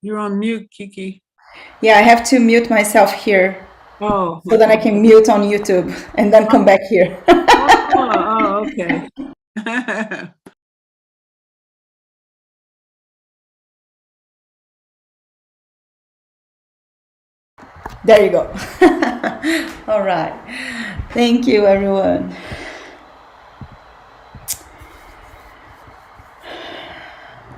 You're on mute, Kiki. Yeah, I have to mute myself here. Oh. So then I can mute on YouTube and then come back here. Okay. There you go. All right. Thank you, everyone.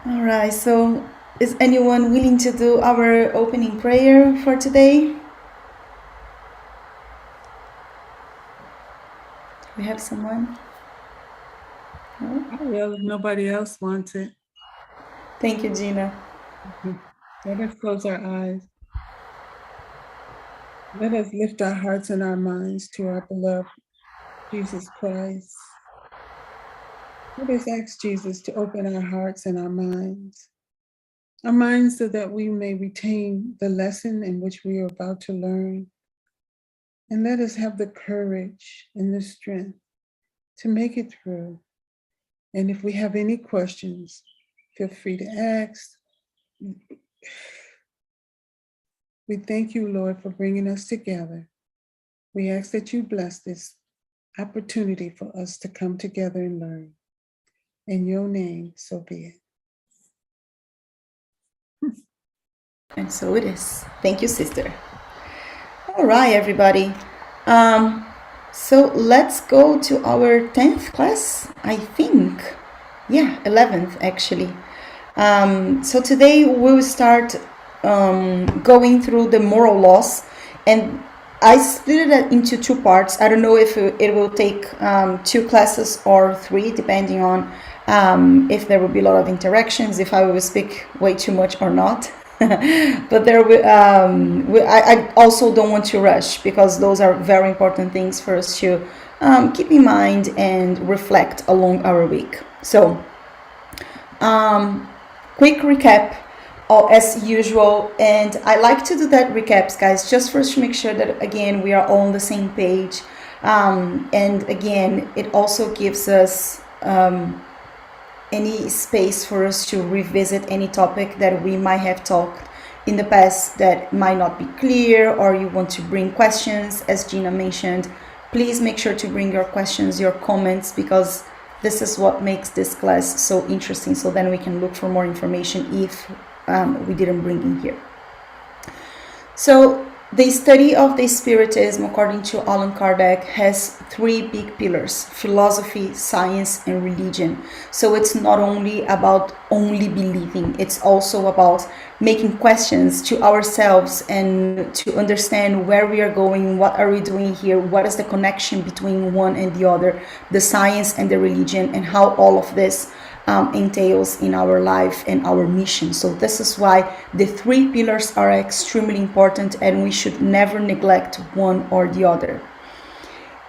All right. So is anyone willing to do our opening prayer for today? We have someone? No? I will if nobody else wants it. Thank you, Gina. Let us close our eyes. Let us lift our hearts and our minds to our beloved Jesus Christ. Let us ask Jesus to open our hearts and our minds so that we may retain the lesson in which we are about to learn. And let us have the courage and the strength to make it through. And if we have any questions, feel free to ask. We thank you, Lord, for bringing us together. We ask that you bless this opportunity for us to come together and learn. In your name, so be it. And so it is. Thank you, sister. All right, everybody. So let's go to our 10th class, I think. Yeah, 11th, actually. So today we'll start going through the moral laws, and I split it into two parts. I don't know if it will take 2 classes or 3, depending on if there will be a lot of interactions, if I will speak way too much or not. But there will, I also don't want to rush, because those are very important things for us to keep in mind and reflect along our week. So, quick recap, as usual, and I like to do that recaps, guys, just for us to make sure that, again, we are all on the same page. And again, it also gives us any space for us to revisit any topic that we might have talked in the past that might not be clear, or you want to bring questions, as Gina mentioned. Please make sure to bring your questions, your comments, because this is what makes this class so interesting, so then we can look for more information if we didn't bring in here. So the study of the Spiritism, according to Allan Kardec, has 3 big pillars: philosophy, science, and religion. So it's not only about only believing, it's also about making questions to ourselves and to understand where we are going, what are we doing here, what is the connection between one and the other, the science and the religion, and how all of this entails in our life and our mission. So this is why the 3 pillars are extremely important, and we should never neglect one or the other.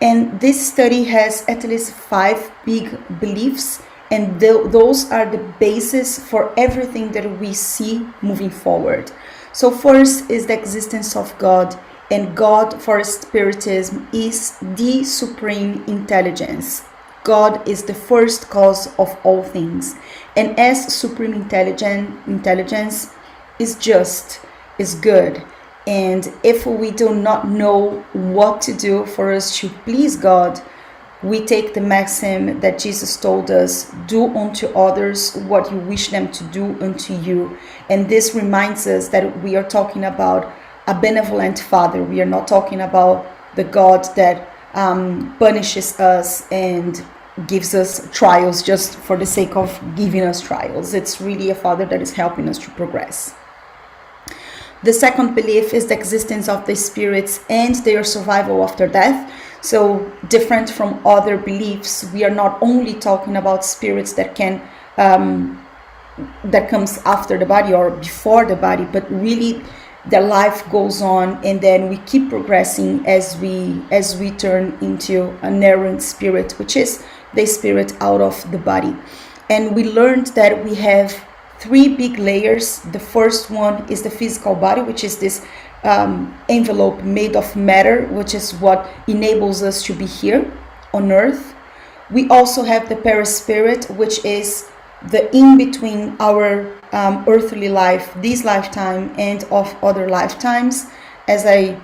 And this study has at least 5 big beliefs, and those are the basis for everything that we see moving forward. So first is the existence of God, and God for Spiritism is the supreme intelligence. God is the first cause of all things, and as supreme intelligence is just, is good. And if we do not know what to do for us to please God, we take the maxim that Jesus told us: do unto others what you wish them to do unto you. And this reminds us that we are talking about a benevolent Father. We are not talking about the God that punishes us and gives us trials just for the sake of giving us trials. It's really a Father that is helping us to progress. The second belief is the existence of the spirits and their survival after death. So different from other beliefs, we are not only talking about spirits that can that comes after the body or before the body, but really the life goes on, and then we keep progressing as we turn into an errant spirit, which is the spirit out of the body. And we learned that we have three big layers. The first one is the physical body, which is this envelope made of matter, which is what enables us to be here on earth. We also have the perispirit, which is the in-between our earthly life, this lifetime, and of other lifetimes. As I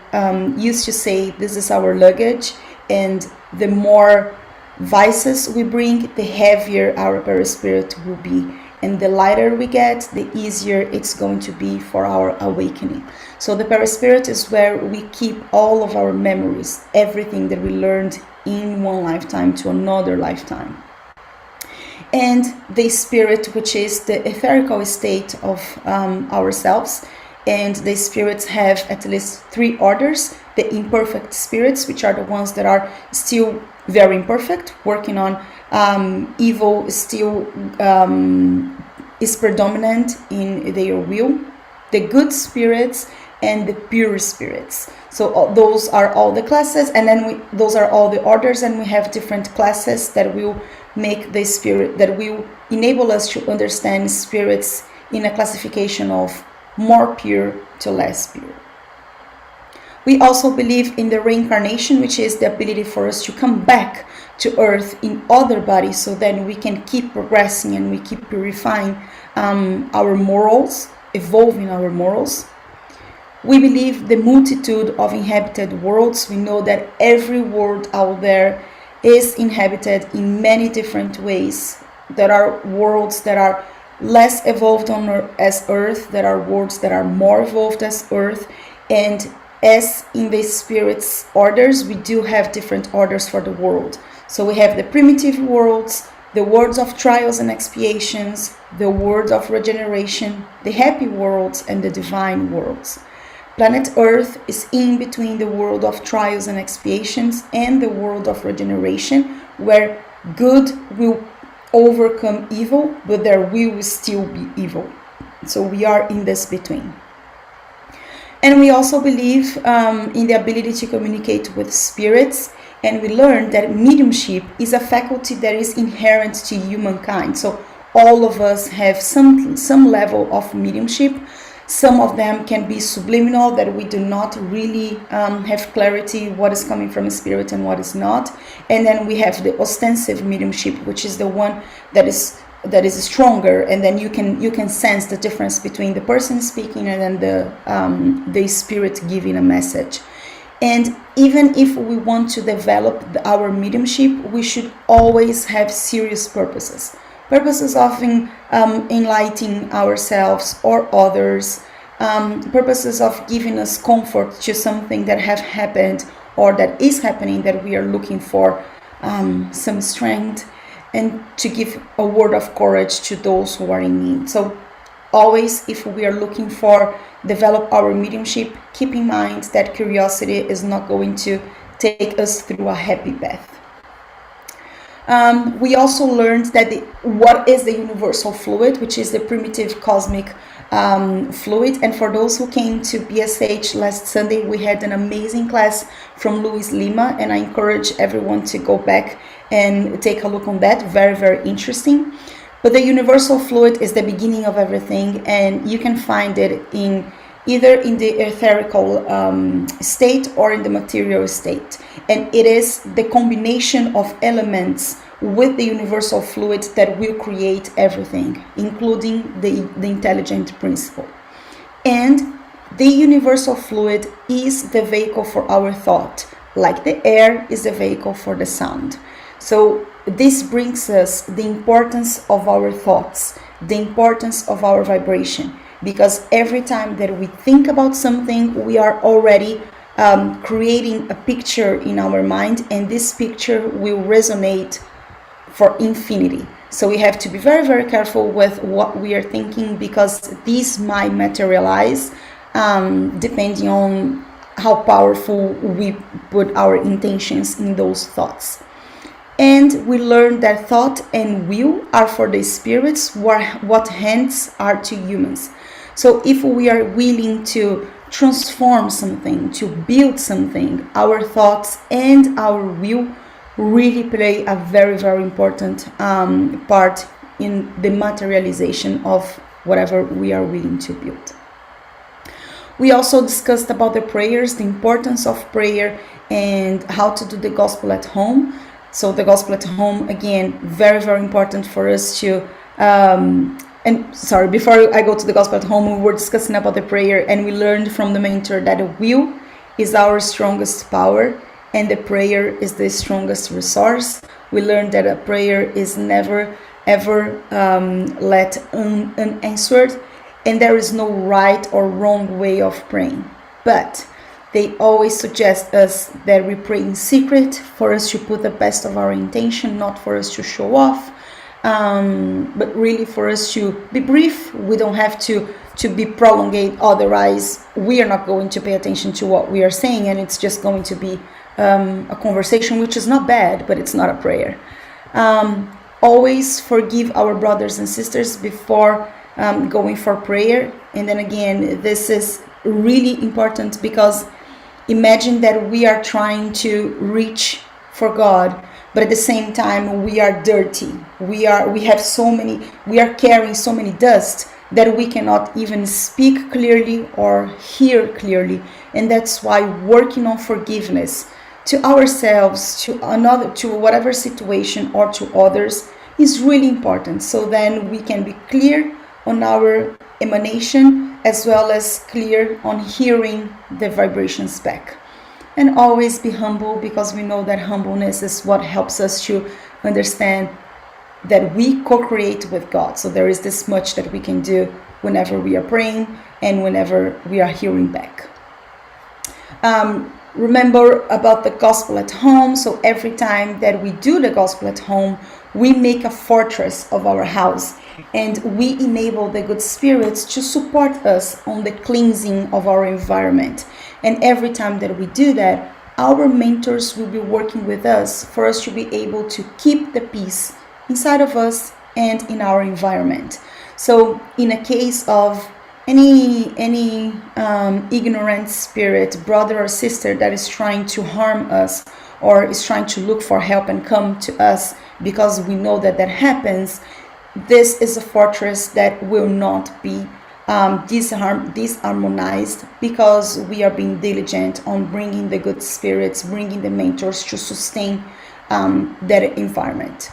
used to say, this is our luggage, and the more vices we bring, the heavier our perispirit will be. And the lighter we get, the easier it's going to be for our awakening. So the perispirit is where we keep all of our memories, everything that we learned in one lifetime to another lifetime. And the spirit, which is the etherical state of ourselves. And the spirits have at least three orders: the imperfect spirits, which are the ones that are still very imperfect, working on evil, still is predominant in their will; the good spirits; and the pure spirits. So those are all the classes, and then those are all the orders, and we have different classes that will make the spirit, that will enable us to understand spirits in a classification of more pure to less pure. We also believe in the reincarnation, which is the ability for us to come back to earth in other bodies, so then we can keep progressing and we keep purifying our morals, evolving our morals. We believe the multitude of inhabited worlds. We know that every world out there is inhabited in many different ways. There are worlds that are less evolved as Earth. There are worlds that are more evolved as Earth. And as in the spirits orders, we do have different orders for the world. So we have the primitive worlds, the worlds of trials and expiations, the world of regeneration, the happy worlds, and the divine worlds. Planet Earth is in between the world of trials and expiations and the world of regeneration, where good will overcome evil, but there will still be evil. So we are in this between. And we also believe in the ability to communicate with spirits, and we learned that mediumship is a faculty that is inherent to humankind. So all of us have some level of mediumship. Some of them can be subliminal, that we do not really have clarity what is coming from a spirit and what is not. And then we have the ostensive mediumship, which is the one that is stronger, and then you can sense the difference between the person speaking and then the spirit giving a message. And even if we want to develop our mediumship, we should always have serious purposes of enlightening ourselves or others, purposes of giving us comfort to something that have happened or that is happening, that we are looking for some strength, and to give a word of courage to those who are in need. So always, if we are looking for develop our mediumship, keep in mind that curiosity is not going to take us through a happy path. We also learned that what is the universal fluid, which is the primitive cosmic fluid. And for those who came to BSH last Sunday, we had an amazing class from Luis Lima, and I encourage everyone to go back and take a look on that. Very, very interesting. But the universal fluid is the beginning of everything, and you can find it either in the etherical state or in the material state. And it is the combination of elements with the universal fluid that will create everything, including the intelligent principle. And the universal fluid is the vehicle for our thought, like the air is the vehicle for the sound. So this brings us the importance of our thoughts, the importance of our vibration, because every time that we think about something, we are already creating a picture in our mind, and this picture will resonate for infinity. So we have to be very, very careful with what we are thinking, because these might materialize depending on how powerful we put our intentions in those thoughts. And we learned that thought and will are for the spirits what hands are to humans. So if we are willing to transform something, to build something, our thoughts and our will really play a very, very important part in the materialization of whatever we are willing to build. We also discussed about the prayers, the importance of prayer, and how to do the gospel at home. So the gospel at home, again, very, very important for us to before I go to the gospel at home, we were discussing about the prayer, and we learned from the mentor that the will is our strongest power and the prayer is the strongest resource. We learned that a prayer is never ever left unanswered, and there is no right or wrong way of praying. But they always suggest us that we pray in secret, for us to put the best of our intention, not for us to show off, but really for us to be brief. We don't have to be prolonged, otherwise we are not going to pay attention to what we are saying, and it's just going to be a conversation, which is not bad, but it's not a prayer. Always forgive our brothers and sisters before going for prayer. And then again, this is really important, because imagine that we are trying to reach for God, but at the same time we are dirty. We are carrying so many dust that we cannot even speak clearly or hear clearly. And that's why working on forgiveness to ourselves, to another, to whatever situation, or to others is really important. So then we can be clear on our emanation, as well as clear on hearing the vibrations back. And always be humble, because we know that humbleness is what helps us to understand that we co-create with God. So there is this much that we can do whenever we are praying and whenever we are hearing back. Remember about the gospel at home. So every time that we do the gospel at home, we make a fortress of our house, and we enable the good spirits to support us on the cleansing of our environment. And every time that we do that, our mentors will be working with us for us to be able to keep the peace inside of us and in our environment. So in a case of any ignorant spirit, brother or sister, that is trying to harm us, or is trying to look for help and come to us, because we know that happens, this is a fortress that will not be disharmonized, because we are being diligent on bringing the good spirits, bringing the mentors to sustain that environment.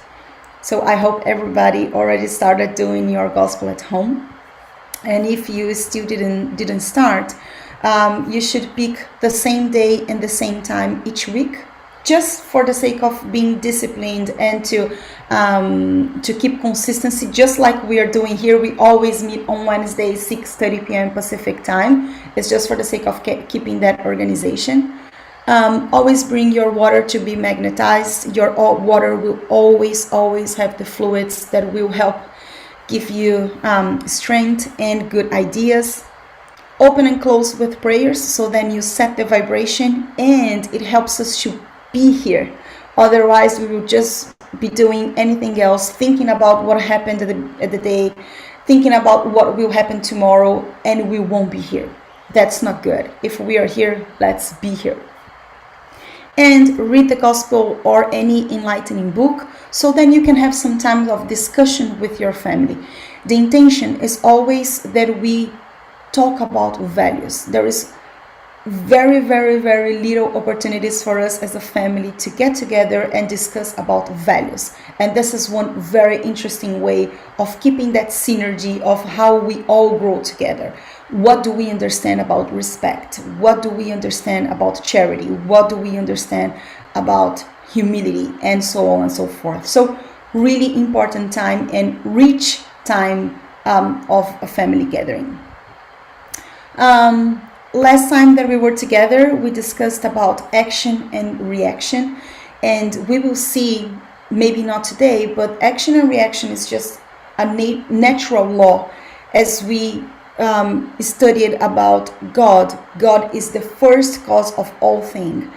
So I hope everybody already started doing your gospel at home. And if you still didn't start, you should pick the same day and the same time each week, just for the sake of being disciplined and to keep consistency, just like we are doing here. We always meet on Wednesday, 6:30 p.m. Pacific time. It's just for the sake of keeping that organization. Always bring your water to be magnetized. Your water will always have the fluids that will help give you strength and good ideas. Open and close with prayers, so then you set the vibration, and it helps us to be here. Otherwise, we will just be doing anything else, thinking about what happened at the day, thinking about what will happen tomorrow, and we won't be here. That's not good. If we are here, let's be here. And read the gospel or any enlightening book, so then you can have some time of discussion with your family. The intention is always that we talk about values. There is very, very, very little opportunities for us as a family to get together and discuss about values. And this is one very interesting way of keeping that synergy of how we all grow together. What do we understand about respect? What do we understand about charity? What do we understand about humility? And so on and so forth. So really important time and rich time of a family gathering. Last time that we were together, we discussed about action and reaction, and we will see, maybe not today, but action and reaction is just a natural law. As we studied about God, God is the first cause of all things.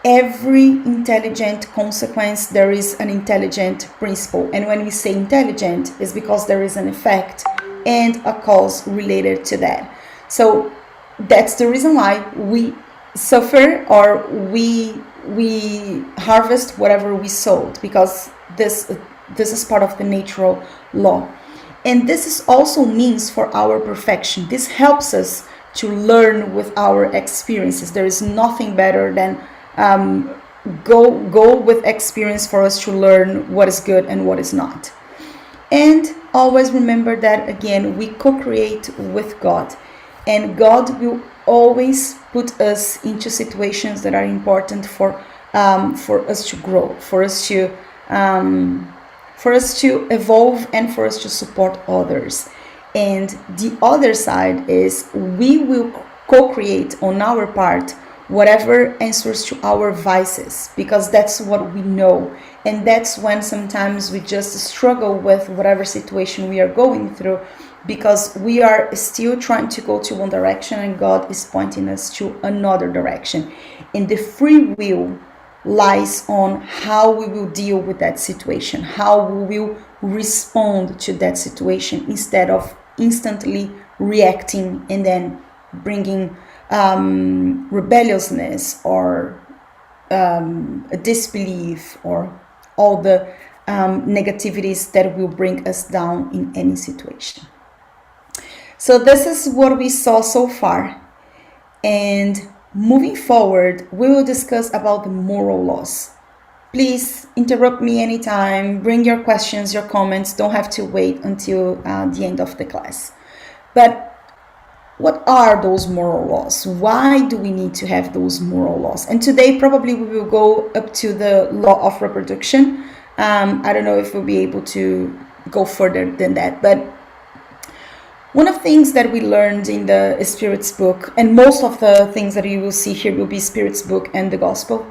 Every intelligent consequence, there is an intelligent principle. And when we say intelligent, it's because there is an effect and a cause related to that. So that's the reason why we suffer, or we harvest whatever we sowed, because this is part of the natural law. And this is also means for our perfection. This helps us to learn with our experiences. There is nothing better than go with experience for us to learn what is good and what is not. And always remember that, again, we co-create with God, and God will always put us into situations that are important for us to grow, for us to evolve, and for us to support others. And the other side is we will co-create on our part whatever answers to our vices, because that's what we know. And that's when sometimes we just struggle with whatever situation we are going through, because we are still trying to go to one direction and God is pointing us to another direction. And the free will lies on how we will deal with that situation, how we will respond to that situation, instead of instantly reacting and then bringing rebelliousness or a disbelief, or all the negativities that will bring us down in any situation. So this is what we saw so far. And moving forward, we will discuss about the moral laws. Please interrupt me anytime, bring your questions, your comments. Don't have to wait until the end of the class. But what are those moral laws? Why do we need to have those moral laws? And today probably we will go up to the law of reproduction. I don't know if we'll be able to go further than that, but one of the things that we learned in the Spirit's book, and most of the things that you will see here will be Spirit's book and the Gospel,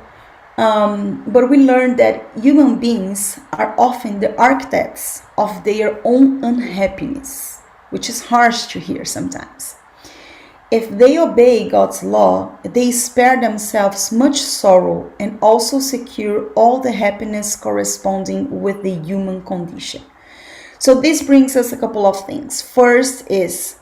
but we learned that human beings are often the architects of their own unhappiness, which is harsh to hear sometimes. If they obey God's law, they spare themselves much sorrow and also secure all the happiness corresponding with the human condition. So this brings us a couple of things. First is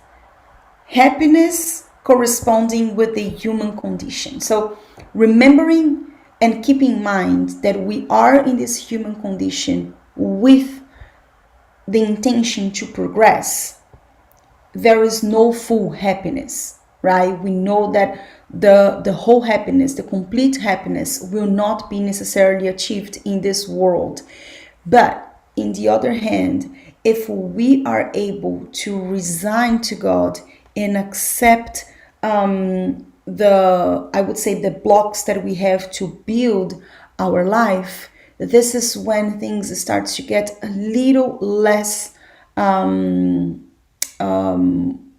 happiness corresponding with the human condition. So remembering and keeping in mind that we are in this human condition with the intention to progress, there is no full happiness, right? We know that the whole happiness, the complete happiness, will not be necessarily achieved in this world. But in the other hand, if we are able to resign to God and accept I would say the blocks that we have to build our life, this is when things start to get a little less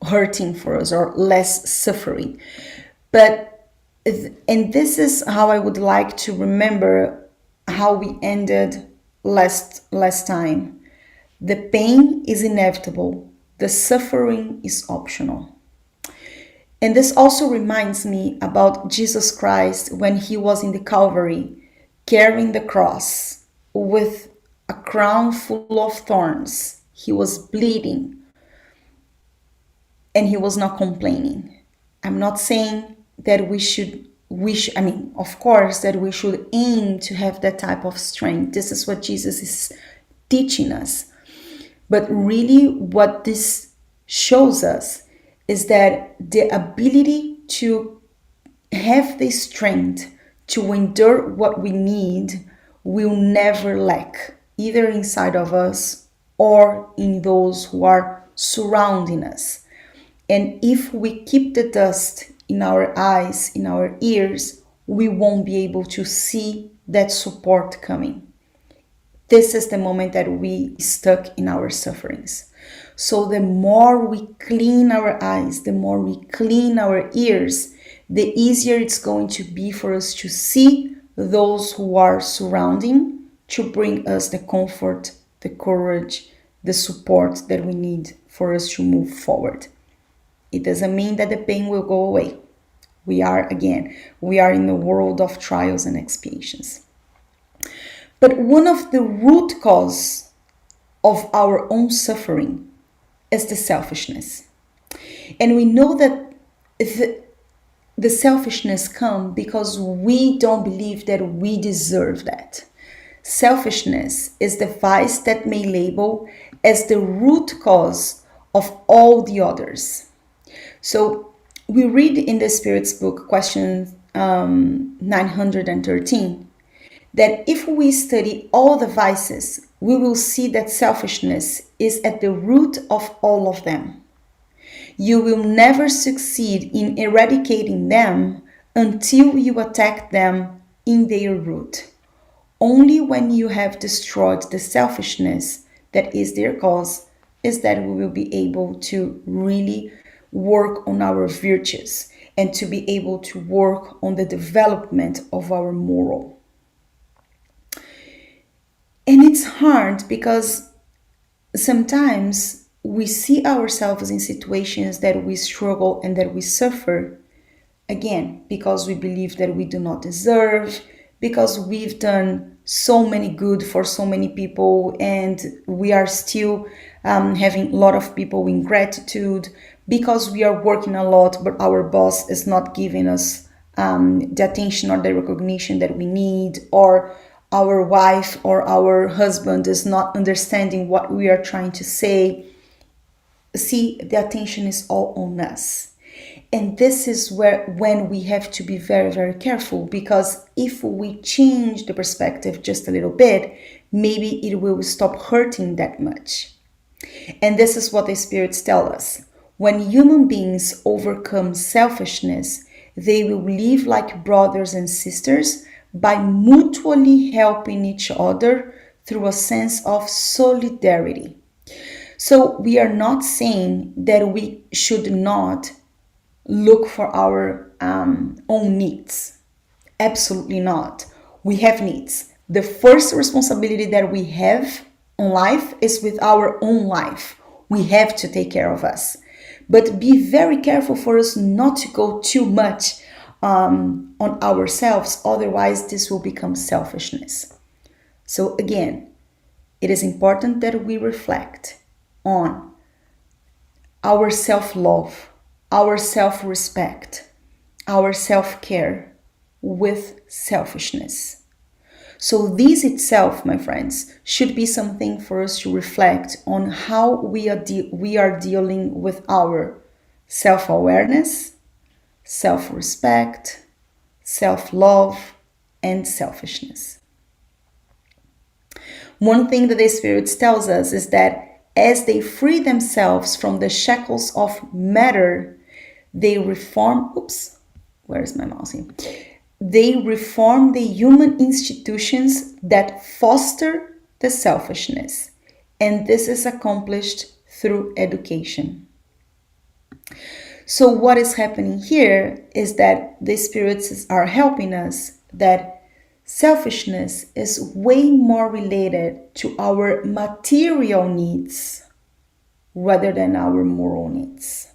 hurting for us, or less suffering. And this is how I would like to remember how we ended last time. The pain is inevitable. The suffering is optional. And this also reminds me about Jesus Christ when he was in the Calvary, carrying the cross with a crown full of thorns. He was bleeding and he was not complaining. I'm not saying that we should of course, that we should aim to have that type of strength. This is what Jesus is teaching us. But really what this shows us is that the ability to have the strength to endure what we need will never lack, either inside of us or in those who are surrounding us. And if we keep the dust in our eyes, in our ears, we won't be able to see that support coming. This is the moment that we stuck in our sufferings. So the more we clean our eyes, the more we clean our ears, the easier it's going to be for us to see those who are surrounding, to bring us the comfort, the courage, the support that we need for us to move forward. It doesn't mean that the pain will go away. We are in the world of trials and expiations. But one of the root cause of our own suffering is the selfishness. And we know that the, the selfishness come because we don't believe that we deserve that. Selfishness is the vice that may label as the root cause of all the others. So we read in the Spirit's book, question 913, that if we study all the vices, we will see that selfishness is at the root of all of them. You will never succeed in eradicating them until you attack them in their root. Only when you have destroyed the selfishness that is their cause is that we will be able to really work on our virtues and to be able to work on the development of our moral. And it's hard because sometimes we see ourselves in situations that we struggle and that we suffer, again, because we believe that we do not deserve, because we've done so many good for so many people and we are still having a lot of people in gratitude, because we are working a lot but our boss is not giving us the attention or the recognition that we need, or our wife or our husband is not understanding what we are trying to say. See, the attention is all on us. And this is when we have to be very, very careful, because if we change the perspective just a little bit, maybe it will stop hurting that much. And this is what the spirits tell us. When human beings overcome selfishness, they will live like brothers and sisters by mutually helping each other through a sense of solidarity. So we are not saying that we should not look for our own needs. Absolutely not. We have needs. The first responsibility that we have on life is with our own life. We have to take care of us. But be very careful for us not to go too much on ourselves, otherwise this will become selfishness. So again, it is important that we reflect on our self-love, our self-respect, our self-care with selfishness. So this itself, my friends, should be something for us to reflect on how we are dealing with our self-awareness, self-respect, self-love, and selfishness. One thing that the spirits tells us is that as they free themselves from the shackles of matter, they reform, where's my mouse here? They reform the human institutions that foster the selfishness. And this is accomplished through education. So what is happening here is that the spirits are helping us that selfishness is way more related to our material needs rather than our moral needs.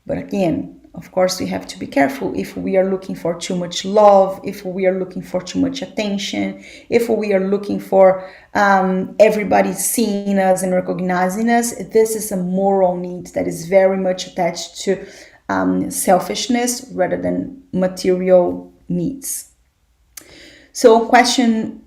But again, of course, we have to be careful if we are looking for too much love, if we are looking for too much attention, if we are looking for everybody seeing us and recognizing us. This is a moral need that is very much attached to selfishness rather than material needs. So question,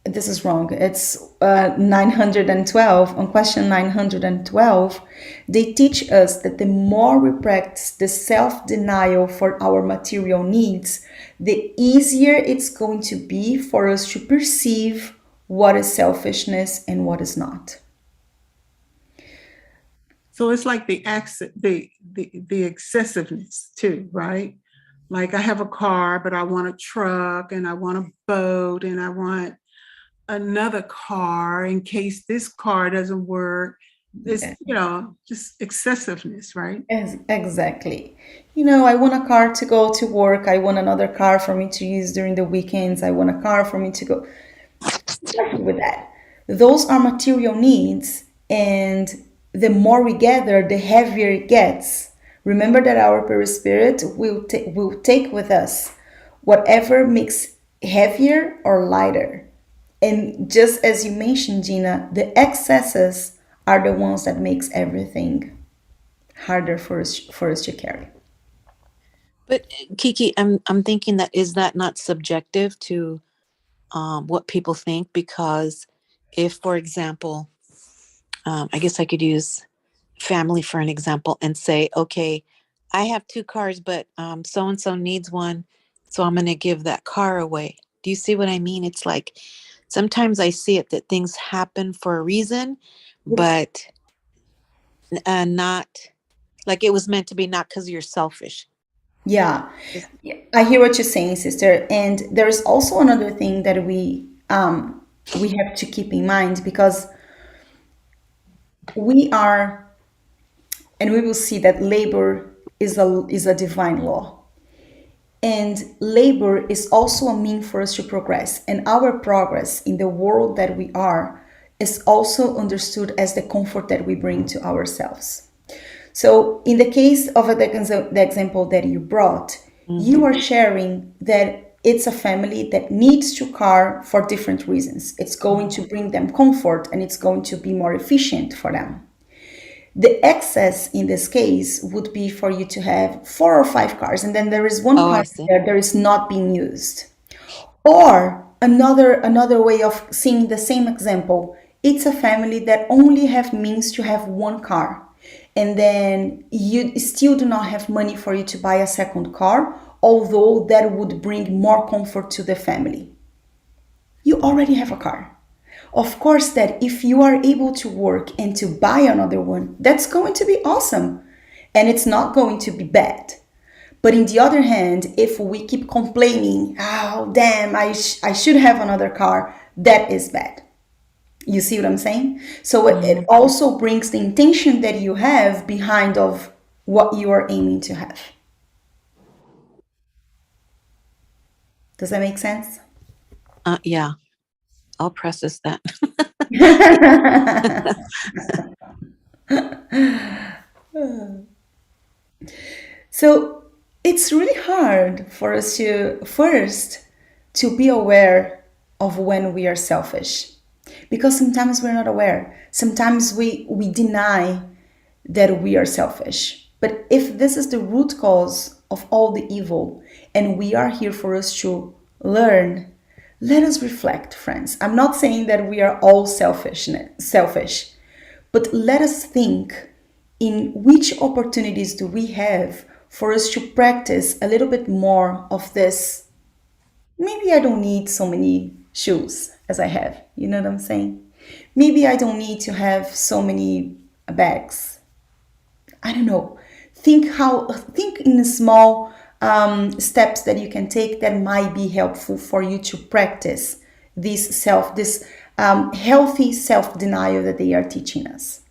this is wrong, it's 912. On question 912, they teach us that the more we practice the self-denial for our material needs, the easier it's going to be for us to perceive what is selfishness and what is not. So it's like the excessiveness too, right? Like I have a car, but I want a truck and I want a boat and I want another car in case this car doesn't work. This, just excessiveness, right? Exactly. I want a car to go to work. I want another car for me to use during the weekends. I want a car for me to go. With that, those are material needs, and the more we gather, the heavier it gets. Remember that our perispirit will take with us whatever makes heavier or lighter. And just as you mentioned, Gina, the excesses are the ones that makes everything harder for us to carry. But Kiki, I'm thinking that is that not subjective to what people think? Because if, for example, I guess I could use family for an example and say, okay, I have two cars, but so and so needs one, so I'm going to give that car away. Do you see what I mean? It's like sometimes I see it that things happen for a reason, but not like it was meant to be, not because you're selfish. Yeah, Is- I hear what you're saying, sister. And there's also another thing that we have to keep in mind, because we are, and we will see that labor is a divine law. And labor is also a mean for us to progress. And our progress in the world that we are is also understood as the comfort that we bring to ourselves. So, in the case of the example that you brought, you are sharing that it's a family that needs to car for different reasons. It's going to bring them comfort and it's going to be more efficient for them. The excess in this case would be for you to have 4 or 5 cars, and then there is one Oh, I car see. there that is not being used. Or another way of seeing the same example, it's a family that only have means to have one car. And then you still do not have money for you to buy a second car, although that would bring more comfort to the family. You already have a car. Of course, that if you are able to work and to buy another one, that's going to be awesome. And it's not going to be bad. But in the other hand, if we keep complaining, oh, damn, I should have another car, that is bad. You see what I'm saying? So it Mhm. also brings the intention that you have behind of what you are aiming to have. Does that make sense? Yeah, I'll process that. So it's really hard for us to first to be aware of when we are selfish, because sometimes we're not aware. Sometimes we deny that we are selfish. But if this is the root cause of all the evil and we are here for us to learn, let us reflect, friends. I'm not saying that we are all selfish, but let us think in which opportunities do we have for us to practice a little bit more of this. Maybe I don't need so many shoes as I have. You know what I'm saying? Maybe I don't need to have so many bags. I don't know. Think in small steps that you can take that might be helpful for you to practice this healthy self denial that they are teaching us.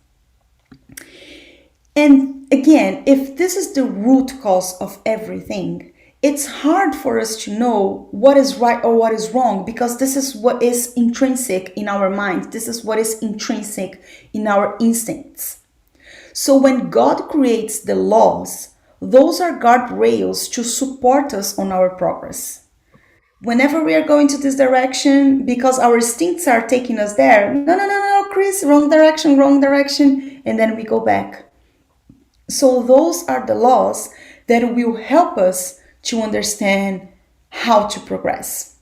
And again, if this is the root cause of everything, it's hard for us to know what is right or what is wrong, because this is what is intrinsic in our mind. This is what is intrinsic in our instincts. So when God creates the laws, those are guardrails to support us on our progress. Whenever we are going to this direction, because our instincts are taking us there, no, no, no, no, Chris, wrong direction, and then we go back. So those are the laws that will help us to understand how to progress.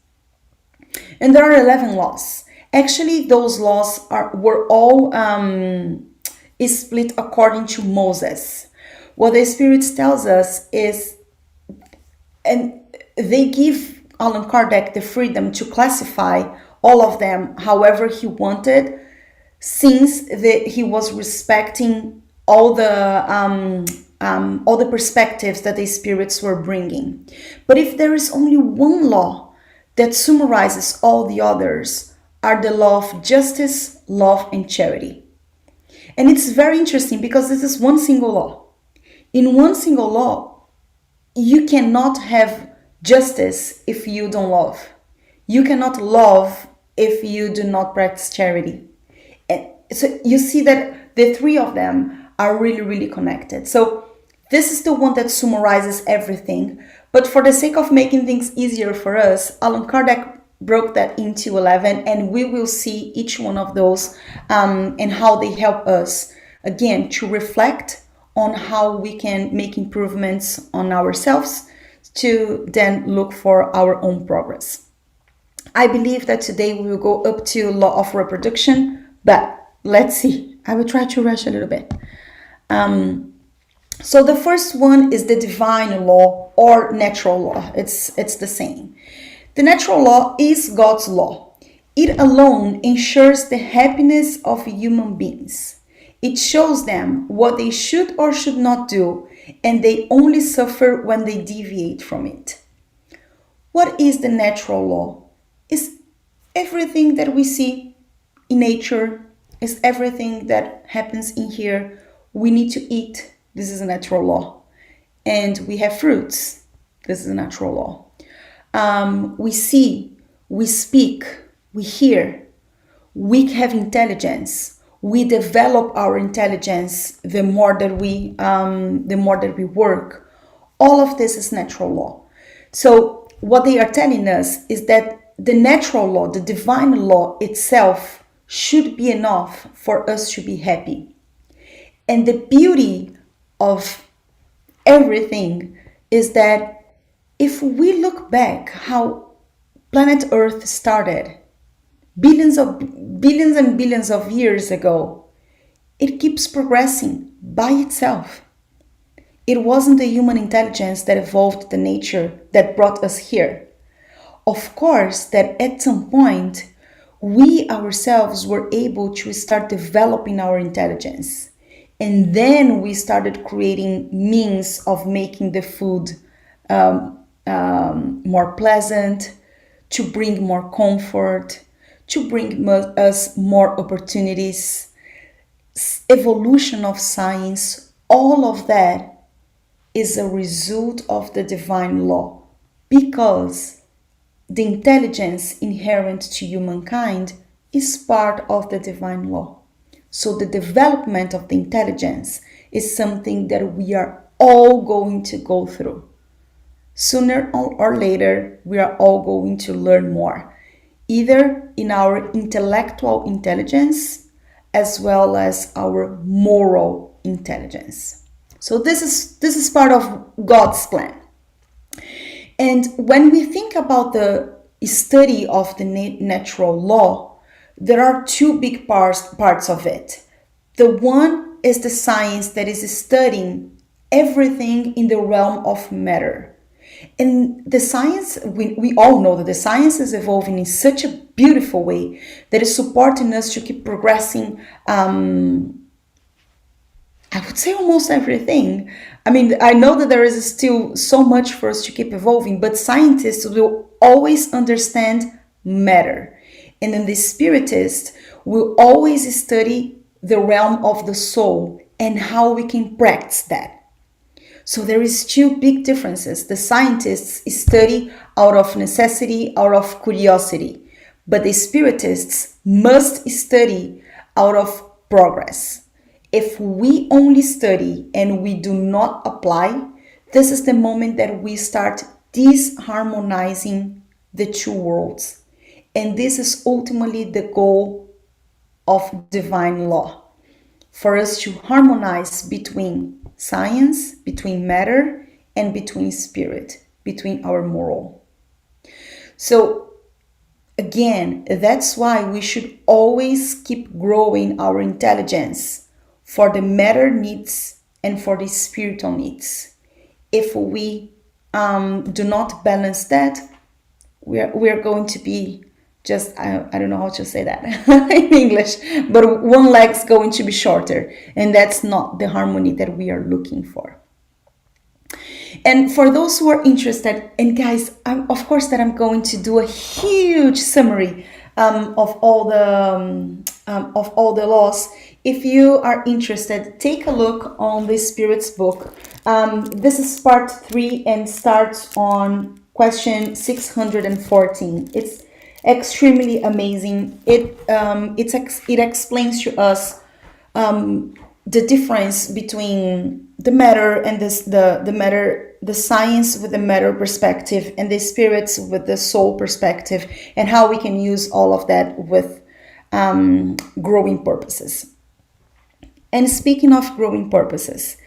And there are 11 laws. Actually, those laws were all split according to Moses. What the Spirit tells us is, and they give Allan Kardec the freedom to classify all of them however he wanted, since he was respecting all the perspectives that the spirits were bringing. But if there is only one law that summarizes all the others, are the law of justice, love, and charity. And it's very interesting because this is one single law. In one single law, you cannot have justice if you don't love. You cannot love if you do not practice charity. And so you see that the three of them are really, really connected. So this is the one that summarizes everything. But for the sake of making things easier for us, Allan Kardec broke that into 11, and we will see each one of those and how they help us, again, to reflect on how we can make improvements on ourselves to then look for our own progress. I believe that today we will go up to law of reproduction, but let's see. I will try to rush a little bit. So the first one is the divine law or natural law. It's the same. The natural law is God's law. It alone ensures the happiness of human beings. It shows them what they should or should not do, and they only suffer when they deviate from it. What is the natural law? It's everything that we see in nature, it's everything that happens in here. We need to eat. This is a natural law. And we have fruits. This is a natural law. We see, we speak, we hear, we have intelligence. We develop our intelligence the more that we work. All of this is natural law. So what they are telling us is that the natural law, the divine law itself, should be enough for us to be happy. And the beauty of everything is that if we look back how planet Earth started billions and billions of years ago, it keeps progressing by itself. It wasn't the human intelligence that evolved the nature that brought us here. Of course, that at some point, we ourselves were able to start developing our intelligence. And then we started creating means of making the food more pleasant, to bring more comfort, to bring us more opportunities, evolution of science. All of that is a result of the divine law, because the intelligence inherent to humankind is part of the divine law. So the development of the intelligence is something that we are all going to go through. Sooner or later, we are all going to learn more, either in our intellectual intelligence as well as our moral intelligence. So this is part of God's plan. And when we think about the study of the natural law, there are two big parts of it. The one is the science that is studying everything in the realm of matter. And the science, we all know that the science is evolving in such a beautiful way that is supporting us to keep progressing. I would say almost everything. I mean, I know that there is still so much for us to keep evolving, but scientists will always understand matter. And then the spiritist will always study the realm of the soul and how we can practice that. So there is two big differences. The scientists study out of necessity, out of curiosity, but the spiritists must study out of progress. If we only study and we do not apply, this is the moment that we start disharmonizing the two worlds. And this is ultimately the goal of divine law, for us to harmonize between science, between matter, and between spirit, between our moral. So again, that's why we should always keep growing our intelligence for the matter needs and for the spiritual needs. If we do not balance that, we're going to be just, I don't know how to say that in English, but one leg's going to be shorter, and that's not the harmony that we are looking for. And for those who are interested, and guys, of course that I'm going to do a huge summary of all the laws. If you are interested, take a look on the Spirit's book. This is part 3 and starts on question 614. It's extremely amazing. It explains to us the difference between the matter and the science with the matter perspective, and the spirits with the soul perspective, and how we can use all of that with growing purposes. And speaking of growing purposes,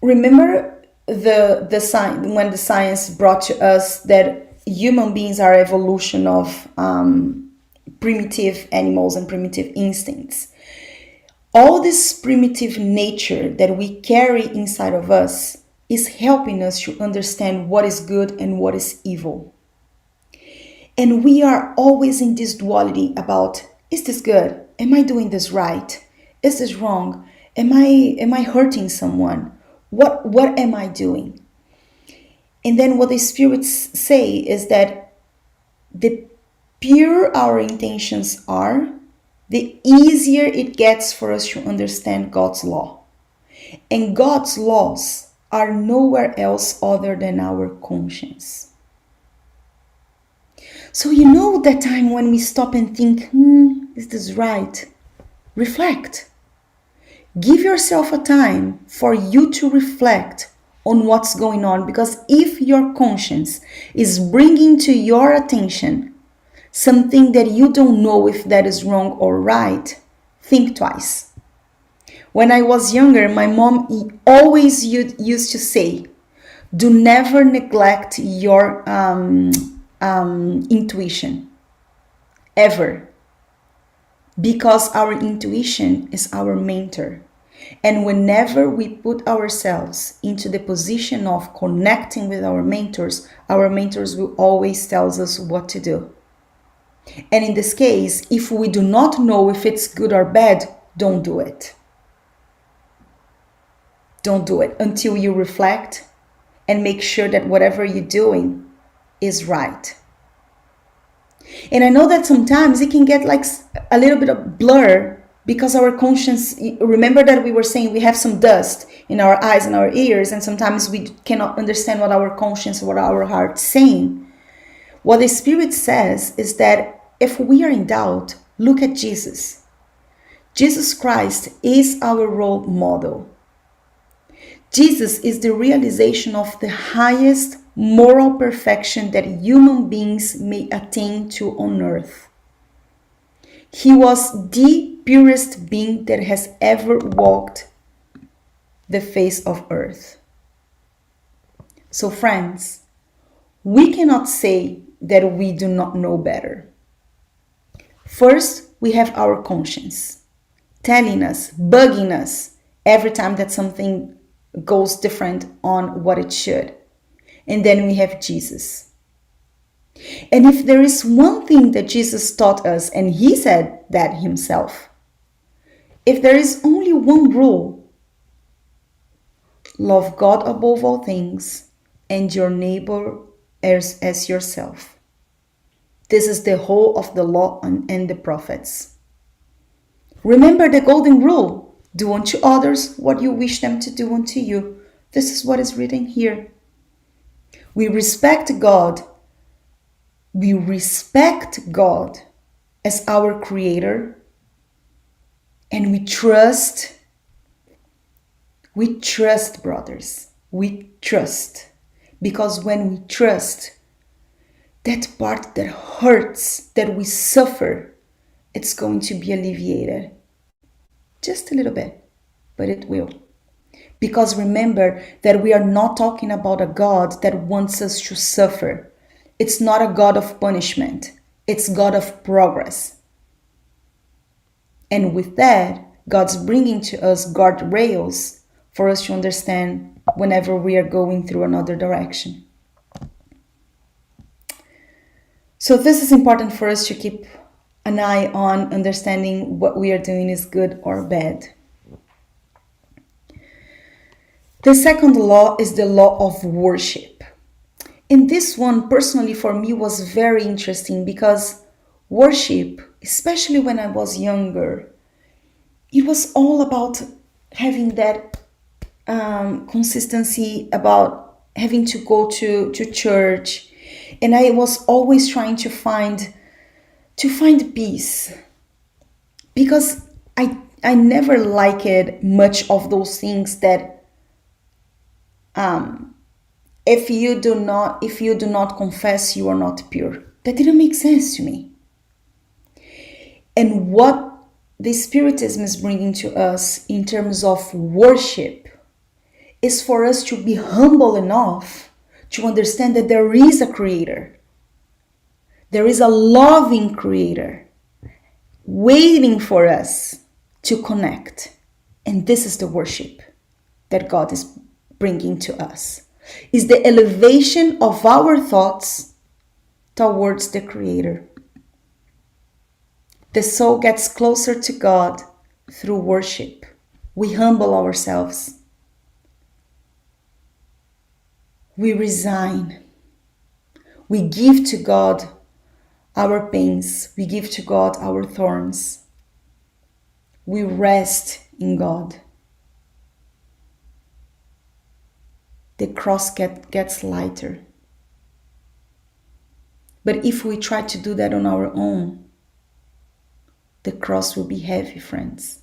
remember the sign when the science brought to us that human beings are evolution of primitive animals and primitive instincts. All this primitive nature that we carry inside of us is helping us to understand what is good and what is evil. And we are always in this duality about, is this good? Am I doing this right? Is this wrong? Am I hurting someone? What am I doing? And then what the spirits say is that the purer our intentions are, the easier it gets for us to understand God's law. And God's laws are nowhere else other than our conscience. So you know that time when we stop and think, is this right? Reflect. Give yourself a time for you to reflect on what's going on, because if your conscience is bringing to your attention something that you don't know if that is wrong or right, think twice. When I was younger, my mom always used to say, do never neglect your intuition, ever. Because our intuition is our mentor. And whenever we put ourselves into the position of connecting with our mentors will always tell us what to do. And in this case, if we do not know if it's good or bad, don't do it. Don't do it until you reflect and make sure that whatever you're doing is right. And I know that sometimes it can get like a little bit of blur because our conscience, remember that we were saying we have some dust in our eyes and our ears, and sometimes we cannot understand what our conscience, what our heart's saying. What the Spirit says is that if we are in doubt, look at Jesus. Jesus Christ is our role model. Jesus is the realization of the highest moral perfection that human beings may attain to on earth. He was the purest being that has ever walked the face of earth. So friends, we cannot say that we do not know better. First, we have our conscience telling us, bugging us every time that something goes different on what it should. And then we have Jesus. And if there is one thing that Jesus taught us, and he said that himself, if there is only one rule, love God above all things and your neighbor as yourself. This is the whole of the law and the prophets. Remember the golden rule. Do unto others what you wish them to do unto you. This is what is written here. We respect God. We respect God as our creator. And we trust, brothers. We trust. Because when we trust, that part that hurts, that we suffer, it's going to be alleviated. Just a little bit, but it will. Because remember that we are not talking about a God that wants us to suffer. It's not a God of punishment. It's God of progress. And with that, God's bringing to us guardrails for us to understand whenever we are going through another direction. So this is important for us to keep an eye on understanding what we are doing is good or bad. The second law is the law of worship. And this one, personally, for me, was very interesting because worship, especially when I was younger, it was all about having that consistency, about having to go to church. And I was always trying to find peace, because I never liked much of those things that if you do not confess, you are not pure. That didn't make sense to me. And what the Spiritism is bringing to us in terms of worship is for us to be humble enough to understand that there is a creator. There is a loving creator waiting for us to connect. And this is the worship that God is bringing to us. Is the elevation of our thoughts towards the creator. The soul gets closer to God through worship. We humble ourselves. We resign. We give to God our pains. We give to God our thorns. We rest in God. The cross gets lighter. But if we try to do that on our own, the cross will be heavy, friends.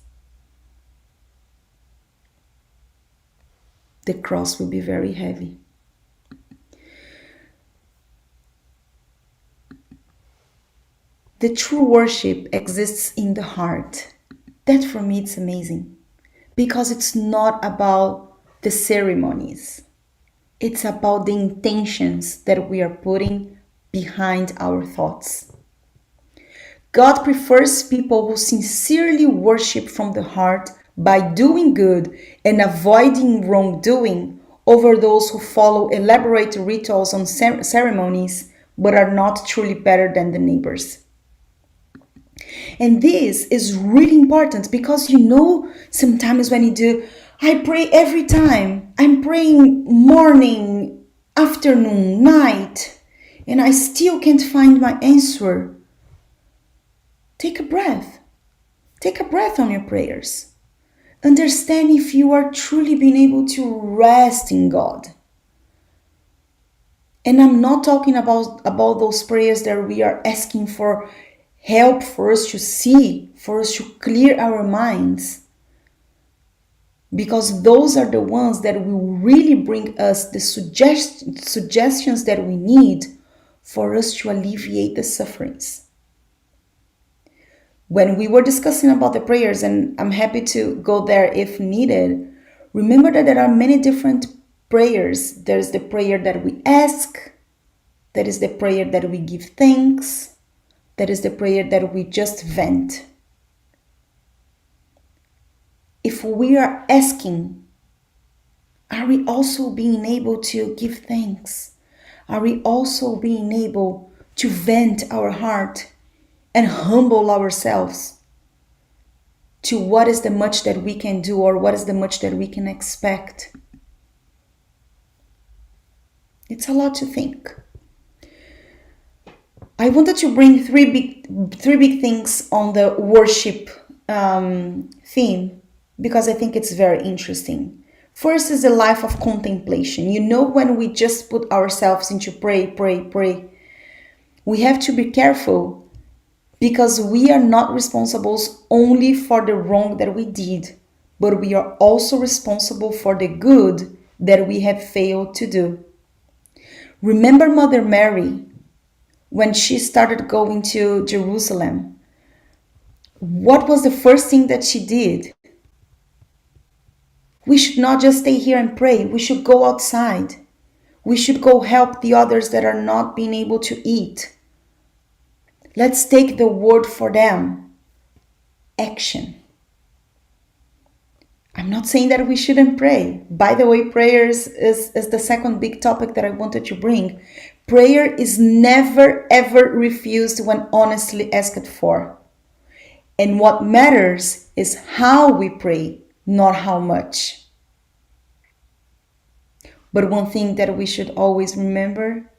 The cross will be very heavy. The true worship exists in the heart. That for me it's amazing. Because it's not about the ceremonies. It's about the intentions that we are putting behind our thoughts. God prefers people who sincerely worship from the heart by doing good and avoiding wrongdoing over those who follow elaborate rituals on ceremonies but are not truly better than the neighbors. And this is really important because sometimes when you do, I pray every time. I'm praying morning, afternoon, night, and I still can't find my answer. Take a breath. Take a breath on your prayers. Understand if you are truly being able to rest in God. And I'm not talking about those prayers that we are asking for help for us to see, for us to clear our minds. Because those are the ones that will really bring us the suggestions that we need for us to alleviate the sufferings. When we were discussing about the prayers, and I'm happy to go there if needed, remember that there are many different prayers. There's the prayer that we ask, that is the prayer that we give thanks, that is the prayer that we just vent. If we are asking, are we also being able to give thanks? Are we also being able to vent our heart and humble ourselves to what is the much that we can do or what is the much that we can expect? It's a lot to think. I wanted to bring three big things on the worship theme because I think it's very interesting. First is the life of contemplation. When we just put ourselves into pray, we have to be careful because we are not responsible only for the wrong that we did, but we are also responsible for the good that we have failed to do. Remember Mother Mary, when she started going to Jerusalem, what was the first thing that she did? We should not just stay here and pray. We should go outside. We should go help the others that are not being able to eat. Let's take the word for them. Action. I'm not saying that we shouldn't pray. By the way, prayers is the second big topic that I wanted to bring. Prayer is never ever refused when honestly asked for. And what matters is how we pray, not how much. But one thing that we should always remember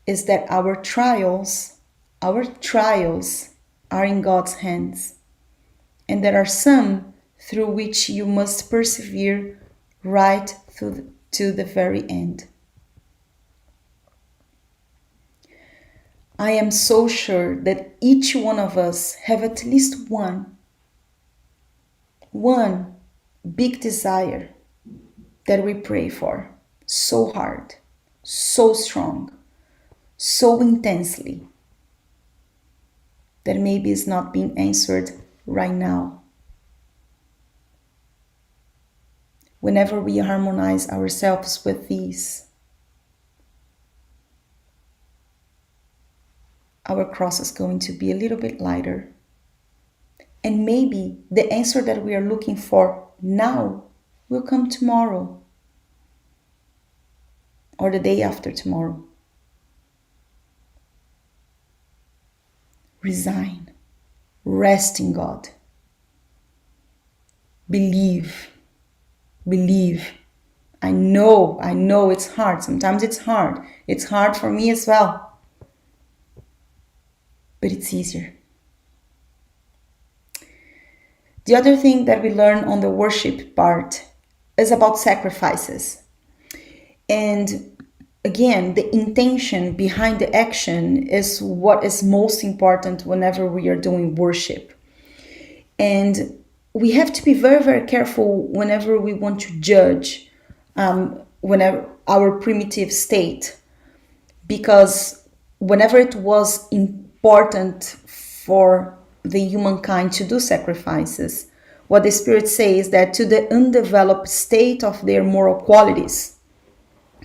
is that our trials are in God's hands. And there are some through which you must persevere right through to the very end. I am so sure that each one of us have at least one big desire that we pray for so hard, so strong, so intensely, that maybe is not being answered right now. whenever we harmonize ourselves with these, our cross is going to be a little bit lighter. And maybe the answer that we are looking for now will come tomorrow or the day after tomorrow. Resign. Rest in God. Believe. Believe. I know it's hard. Sometimes it's hard. It's hard for me as well. But it's easier. The other thing that we learn on the worship part is about sacrifices. And again, the intention behind the action is what is most important whenever we are doing worship. And we have to be very, very careful whenever we want to judge whenever our primitive state, because whenever it was important for the humankind to do sacrifices, what the Spirit says is that to the undeveloped state of their moral qualities,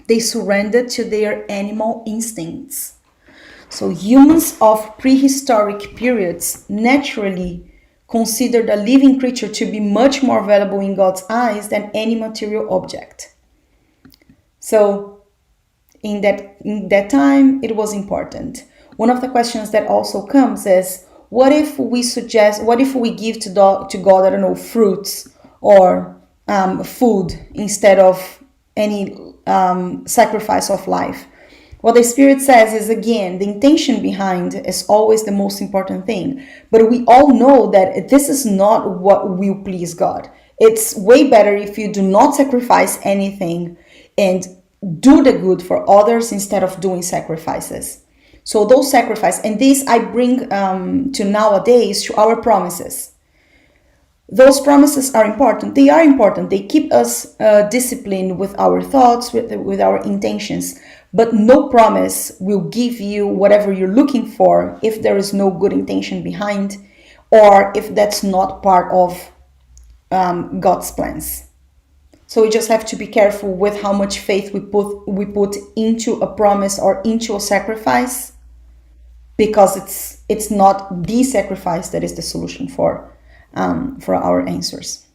they surrendered to their animal instincts. So humans of prehistoric periods naturally considered a living creature to be much more valuable in God's eyes than any material object. So in that time, it was important. One of the questions that also comes is, what if we give to God, I don't know, fruits or food instead of any sacrifice of life? What the Spirit says is, again, the intention behind is always the most important thing. But we all know that this is not what will please God. It's way better if you do not sacrifice anything and do the good for others instead of doing sacrifices. So those sacrifices, and this I bring to nowadays, to our promises. Those promises are important. They are important. They keep us disciplined with our thoughts, with our intentions. But no promise will give you whatever you're looking for if there is no good intention behind, or if that's not part of God's plans. So we just have to be careful with how much faith we put into a promise or into a sacrifice, because it's not the sacrifice that is the solution for our answers.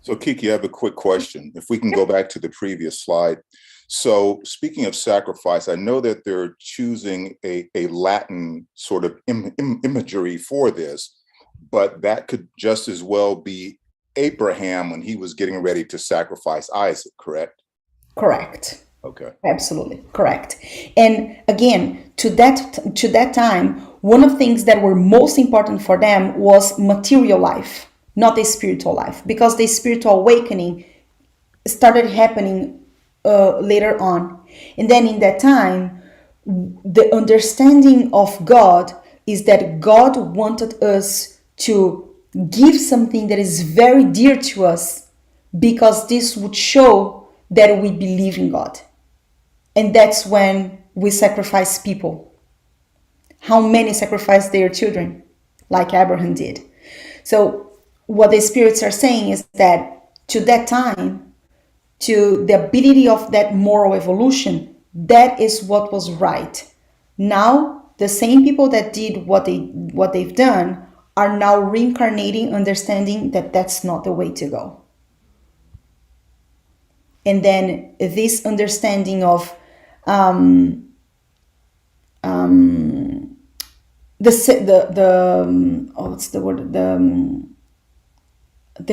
So Kiki, I have a quick question. If we can go back to the previous slide. So speaking of sacrifice, I know that they're choosing a Latin sort of imagery for this, but that could just as well be Abraham when he was getting ready to sacrifice Isaac, correct? Correct. Okay. Absolutely correct. And again, to that time, one of the things that were most important for them was material life, not the spiritual life, because the spiritual awakening started happening later on. And then in that time, the understanding of God is that God wanted us to give something that is very dear to us, because this would show that we believe in God. And that's when we sacrifice people. How many sacrifice their children, like Abraham did? So what the spirits are saying is that to that time, to the ability of that moral evolution, that is what was right. Now, the same people that did what they've done are now reincarnating, understanding that that's not the way to go. And then this understanding of the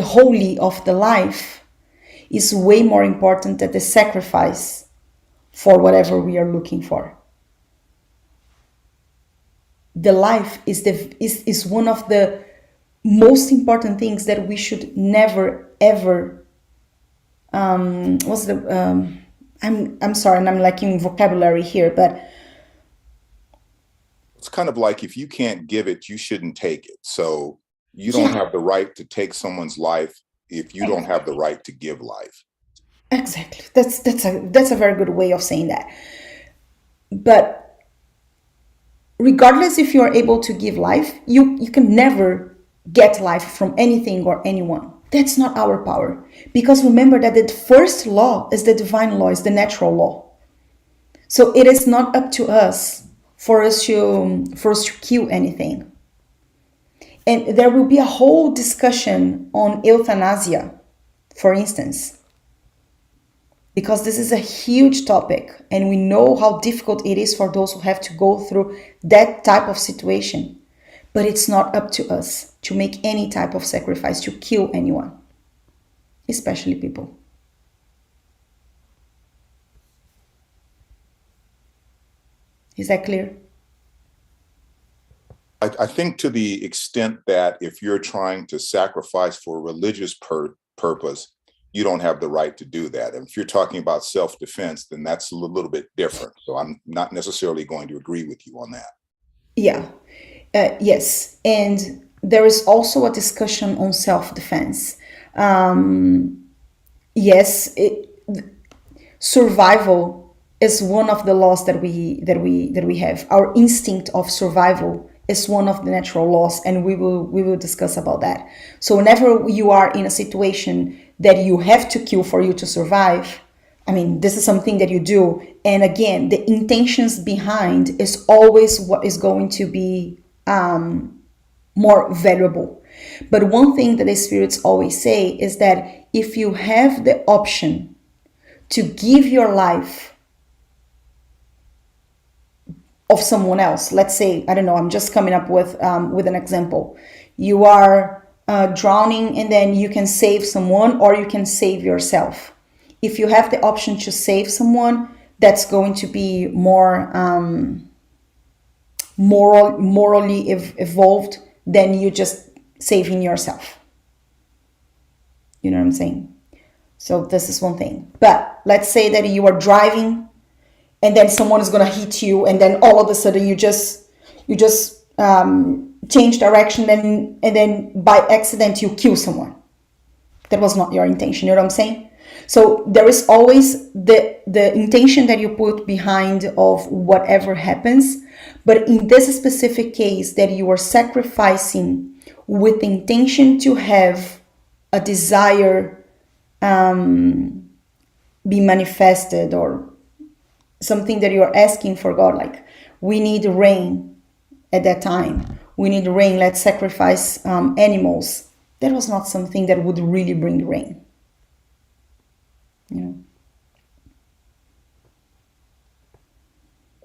holy of the life is way more important than the sacrifice for whatever we are looking for. The life is one of the most important things that we should never ever. I'm sorry, and I'm lacking vocabulary here, but It's kind of like, if you can't give it, you shouldn't take it. So you don't have the right to take someone's life if you don't have the right to give life. Exactly. That's a very good way of saying that. But regardless if you are able to give life, you can never get life from anything or anyone. That's not our power. Because remember that the first law is the divine law, is the natural law. So it is not up to us for us to kill anything. And there will be a whole discussion on euthanasia, for instance, because this is a huge topic and we know how difficult it is for those who have to go through that type of situation. But it's not up to us to make any type of sacrifice to kill anyone, especially people. Is that clear? I think to the extent that if you're trying to sacrifice for a religious purpose, you don't have the right to do that. And if you're talking about self-defense, then that's a little bit different. So I'm not necessarily going to agree with you on that. Yeah. Yes. And there is also a discussion on self-defense. Yes, survival is one of the laws that we have. Our instinct of survival is one of the natural laws, and we will discuss about that. So whenever you are in a situation that you have to kill for you to survive, I mean, this is something that you do. And again, the intentions behind is always what is going to be more valuable. But one thing that the spirits always say is that if you have the option to give your life of someone else, let's say, I don't know, I'm just coming up with an example. You are drowning and then you can save someone or you can save yourself. If you have the option to save someone, that's going to be more morally evolved than you just saving yourself. You know what I'm saying? So this is one thing. But let's say that you are driving and then someone is going to hit you and then all of a sudden you just change direction and then by accident you kill someone. That was not your intention. You know what I'm saying? So there is always the intention that you put behind of whatever happens. But in this specific case that you are sacrificing with the intention to have a desire be manifested, or something that you are asking for God, like we need rain at that time, we need rain, let's sacrifice animals. That was not something that would really bring rain. You know?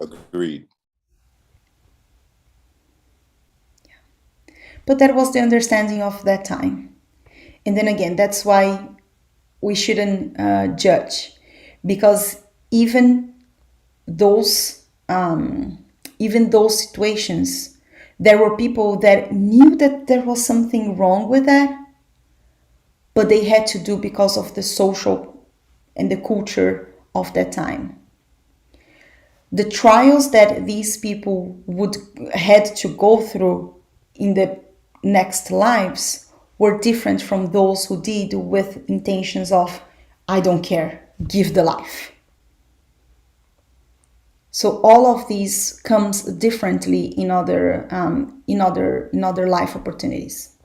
Agreed. But that was the understanding of that time. And then again, that's why we shouldn't judge, because even those situations, there were people that knew that there was something wrong with that, but they had to do because of the social and the culture of that time. The trials that these people had to go through in the next lives were different from those who did with intentions of, I don't care, give the life. So all of these comes differently in other life opportunities.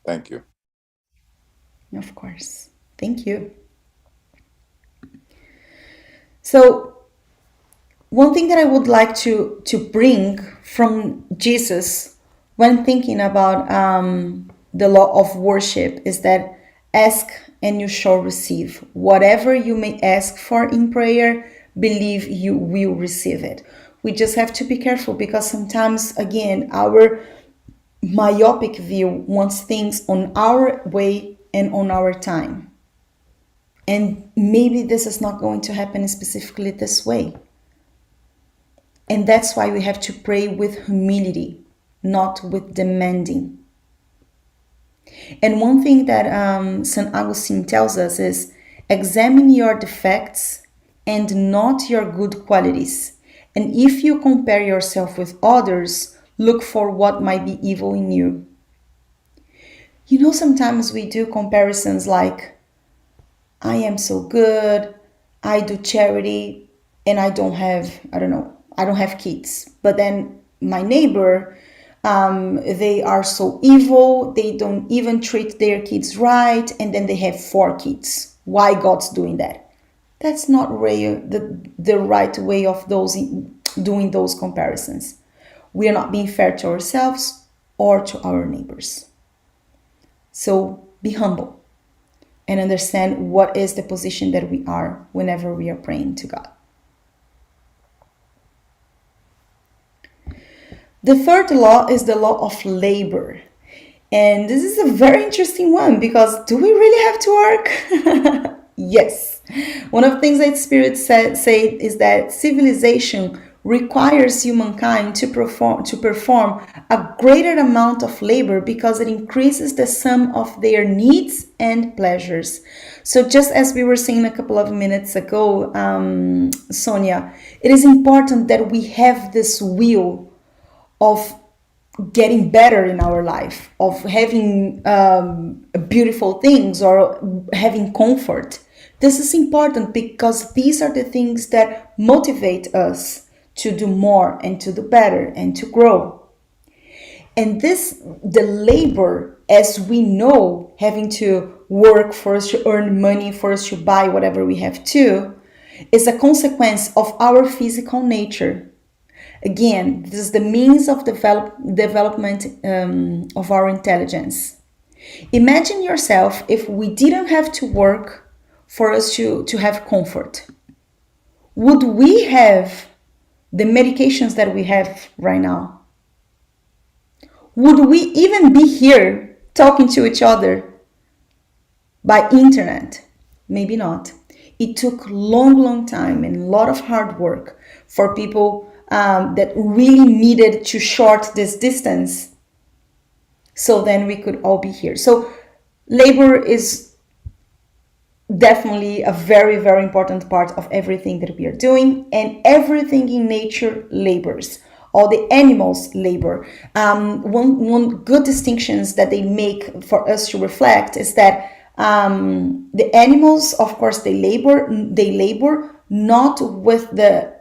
Thank you. Of course. Thank you. So one thing that I would like to bring from Jesus when thinking about the law of worship is that ask and you shall receive. Whatever you may ask for in prayer, believe you will receive it. We just have to be careful because sometimes, again, our myopic view wants things on our way and on our time. And maybe this is not going to happen specifically this way. And that's why we have to pray with humility, not with demanding. And one thing that St. Augustine tells us is, examine your defects and not your good qualities. And if you compare yourself with others, look for what might be evil in you. You know, sometimes we do comparisons like, I am so good, I do charity, and I don't have kids. But then my neighbor, they are so evil, they don't even treat their kids right, and then they have 4 kids. Why God's doing that? That's not the right way of doing those comparisons. We are not being fair to ourselves or to our neighbors. So be humble and understand what is the position that we are whenever we are praying to God. The third law is the law of labor. And this is a very interesting one, because do we really have to work? Yes. One of the things that Spirit say is that civilization requires humankind to perform a greater amount of labor, because it increases the sum of their needs and pleasures. So just as we were saying a couple of minutes ago, Sonia, it is important that we have this will of getting better in our life, of having beautiful things or having comfort. This is important because these are the things that motivate us to do more and to do better and to grow. And the labor, as we know, having to work first to earn money, first to buy whatever we have to, is a consequence of our physical nature. Again, this is the means of development of our intelligence. Imagine yourself if we didn't have to work for us to have comfort. Would we have the medications that we have right now? Would we even be here talking to each other by internet? Maybe not. It took long time and a lot of hard work for people that really needed to short this distance, so then we could all be here. So labor is definitely a very important part of everything that we are doing, and everything in nature labors. All the animals labor. One good distinctions that they make for us to reflect is that the animals, of course, they labor not with the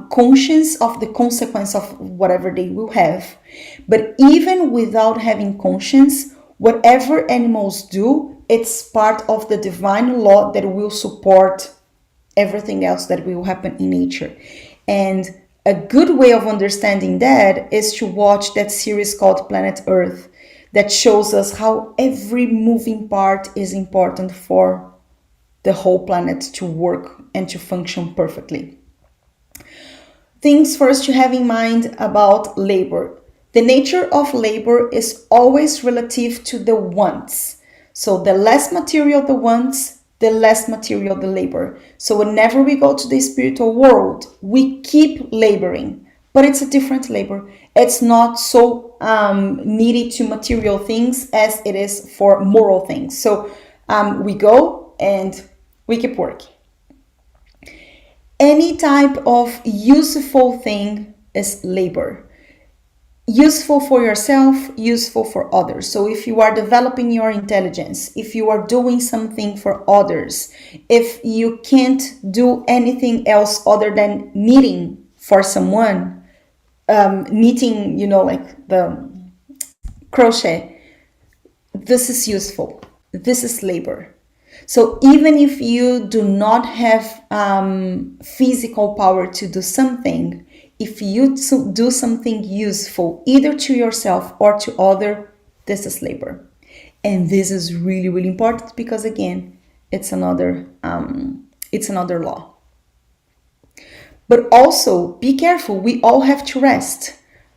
conscience of the consequence of whatever they will have, but even without having conscience, whatever animals do, it's part of the divine law that will support everything else that will happen in nature. And a good way of understanding that is to watch that series called Planet Earth, that shows us how every moving part is important for the whole planet to work and to function perfectly. Things first to have in mind about labor. The nature of labor is always relative to the wants. So the less material the wants, the less material the labor. So whenever we go to the spiritual world, we keep laboring, but it's a different labor. It's not so needed to material things as it is for moral things. So we go and we keep working. Any type of useful thing is labor. Useful for yourself, useful for others. So if you are developing your intelligence, if you are doing something for others, if you can't do anything else other than knitting for someone, knitting, like the crochet, this is useful. This is labor. So even if you do not have physical power to do something, if you do something useful either to yourself or to other, this is labor. And this is really important, because again, it's another law. But also be careful, we all have to rest.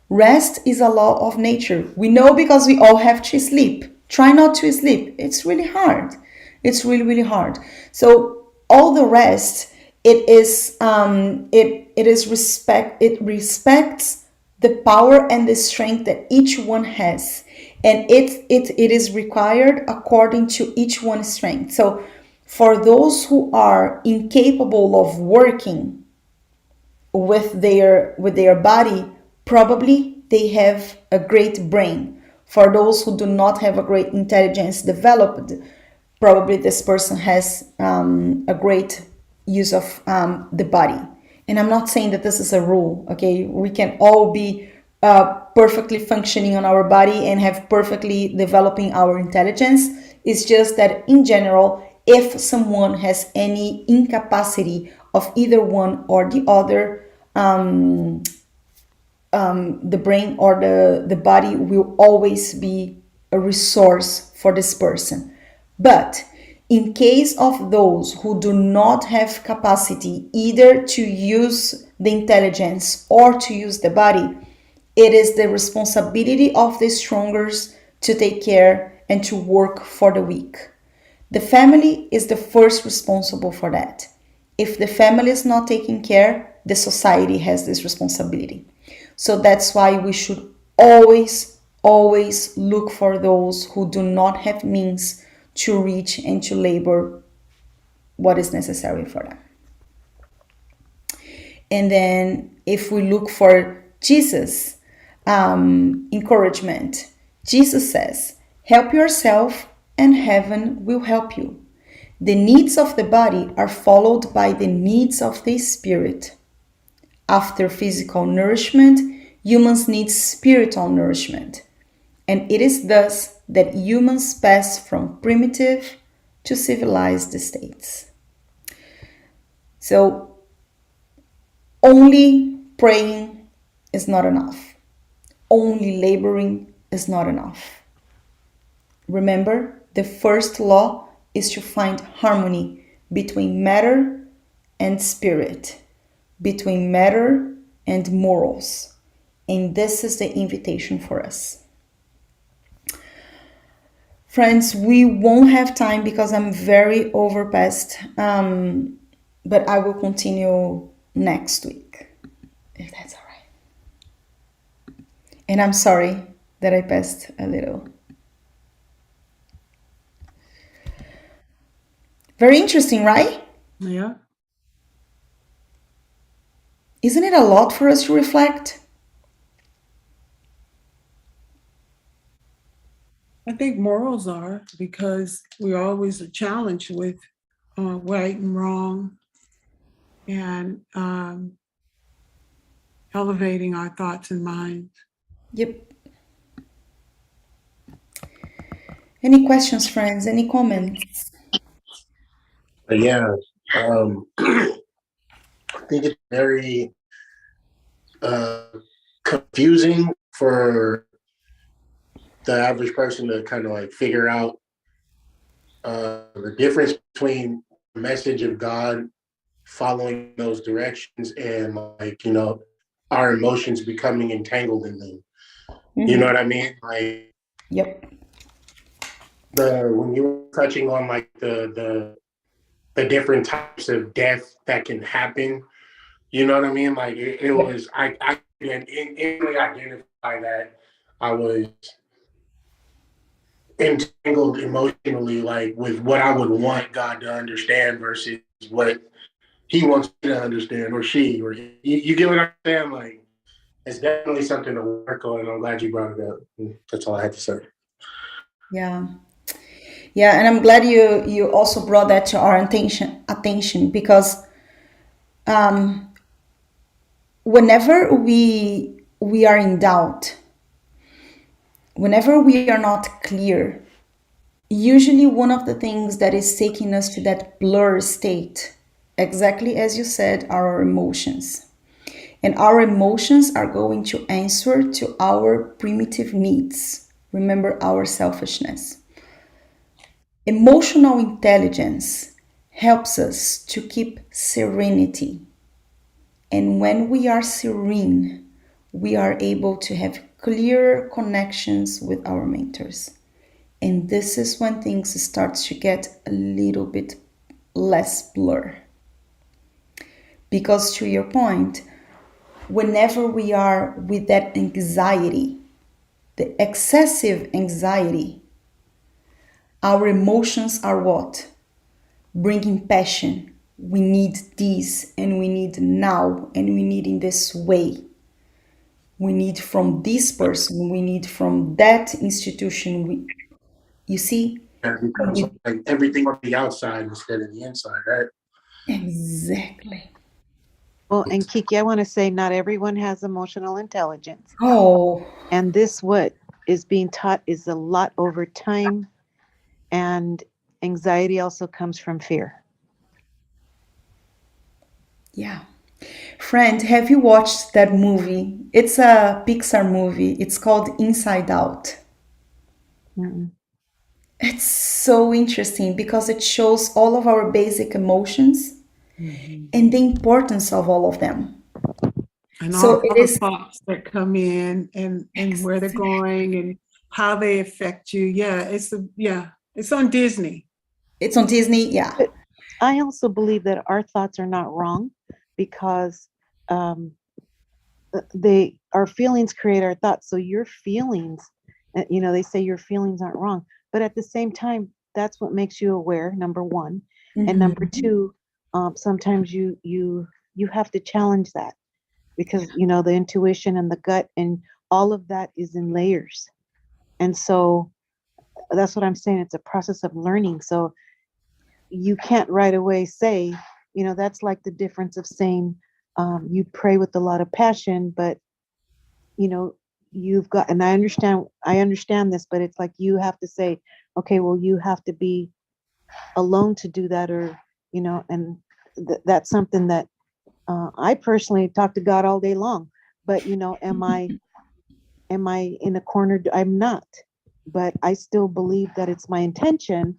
Rest is a law of nature. We know, because we all have to sleep. Try not to sleep. It's really hard. It's really hard. So all the rest, it respects the power and the strength that each one has, and it is required according to each one's strength. So for those who are incapable of working with their body, probably they have a great brain. For those who do not have a great intelligence developed, probably this person has a great use of the body. And I'm not saying that this is a rule, okay? We can all be perfectly functioning on our body and have perfectly developing our intelligence. It's just that in general, if someone has any incapacity of either one or the other, the brain or the body will always be a resource for this person. But in case of those who do not have capacity either to use the intelligence or to use the body, it is the responsibility of the strongers to take care and to work for the weak. The family is the first responsible for that. If the family is not taking care, the society has this responsibility. So that's why we should always look for those who do not have means to reach and to labor what is necessary for them. And then if we look for Jesus, encouragement, Jesus says, help yourself and heaven will help you. The needs of the body are followed by the needs of the spirit. After physical nourishment, humans need spiritual nourishment. And it is thus that humans pass from primitive to civilized states. So, only praying is not enough. Only laboring is not enough. Remember, the first law is to find harmony between matter and spirit, between matter and morals. And this is the invitation for us. Friends, we won't have time because I'm very overpassed, but I will continue next week, if that's all right. And I'm sorry that I passed a little. Very interesting, right? Yeah. Isn't it a lot for us to reflect? I think morals are, because we're always challenged with right and wrong, and elevating our thoughts and minds. Yep. Any questions, friends? Any comments? Yeah, I think it's very confusing for the average person to kind of like figure out the difference between the message of God following those directions and like, you know, our emotions becoming entangled in them. You know what I mean? Like, Yep. when you were touching on like the different types of death that can happen, you know what I mean? Like it was, I can instantly identify that I was entangled emotionally, like with what I would want God to understand versus what He wants me to understand, or she, or you get what I'm saying? Like it's definitely something to work on, and I'm glad you brought it up. That's all I had to say. Yeah. Yeah, and I'm glad you also brought that to our attention because whenever we are in doubt, whenever we are not clear, usually one of the things that is taking us to that blur state, exactly as you said, are our emotions. And our emotions are going to answer to our primitive needs. Remember our selfishness. Emotional intelligence helps us to keep serenity. And when we are serene, we are able to have clearer connections with our mentors. And this is when things start to get a little bit less blur. Because to your point, whenever we are with that anxiety, the excessive anxiety, our emotions are what? Bringing passion. We need this and we need now and we need in this way. We need from this person, we need from that institution. You see? It becomes like everything on the outside instead of the inside, right? Exactly. Well, and Kiki, I want to say not everyone has emotional intelligence. Oh, And this, what is being taught, is a lot over time. And anxiety also comes from fear. yeah. Friend, have you watched that movie? It's a Pixar movie. It's called Inside Out. Mm-mm. It's so interesting because it shows all of our basic emotions and the importance of all of them. And So all it the is thoughts that come in and where they're going and how they affect you. Yeah, it's on Disney. it's on Disney, yeah. But I also believe that our thoughts are not wrong, because um, our feelings create our thoughts. So your feelings, they say your feelings aren't wrong, but at the same time, that's what makes you aware. Number one, and number Mhm. two, sometimes you have to challenge that, because the intuition and the gut and all of that is in layers. And so that's what I'm saying. It's a process of learning. So you can't right away say, that's like the difference of saying, you pray with a lot of passion, but you know you've got, and I understand this, but it's like you have to say, okay, well, you have to be alone to do that, or and that's something that I personally talk to God all day long. But am I in a corner? I'm not, but I still believe that it's my intention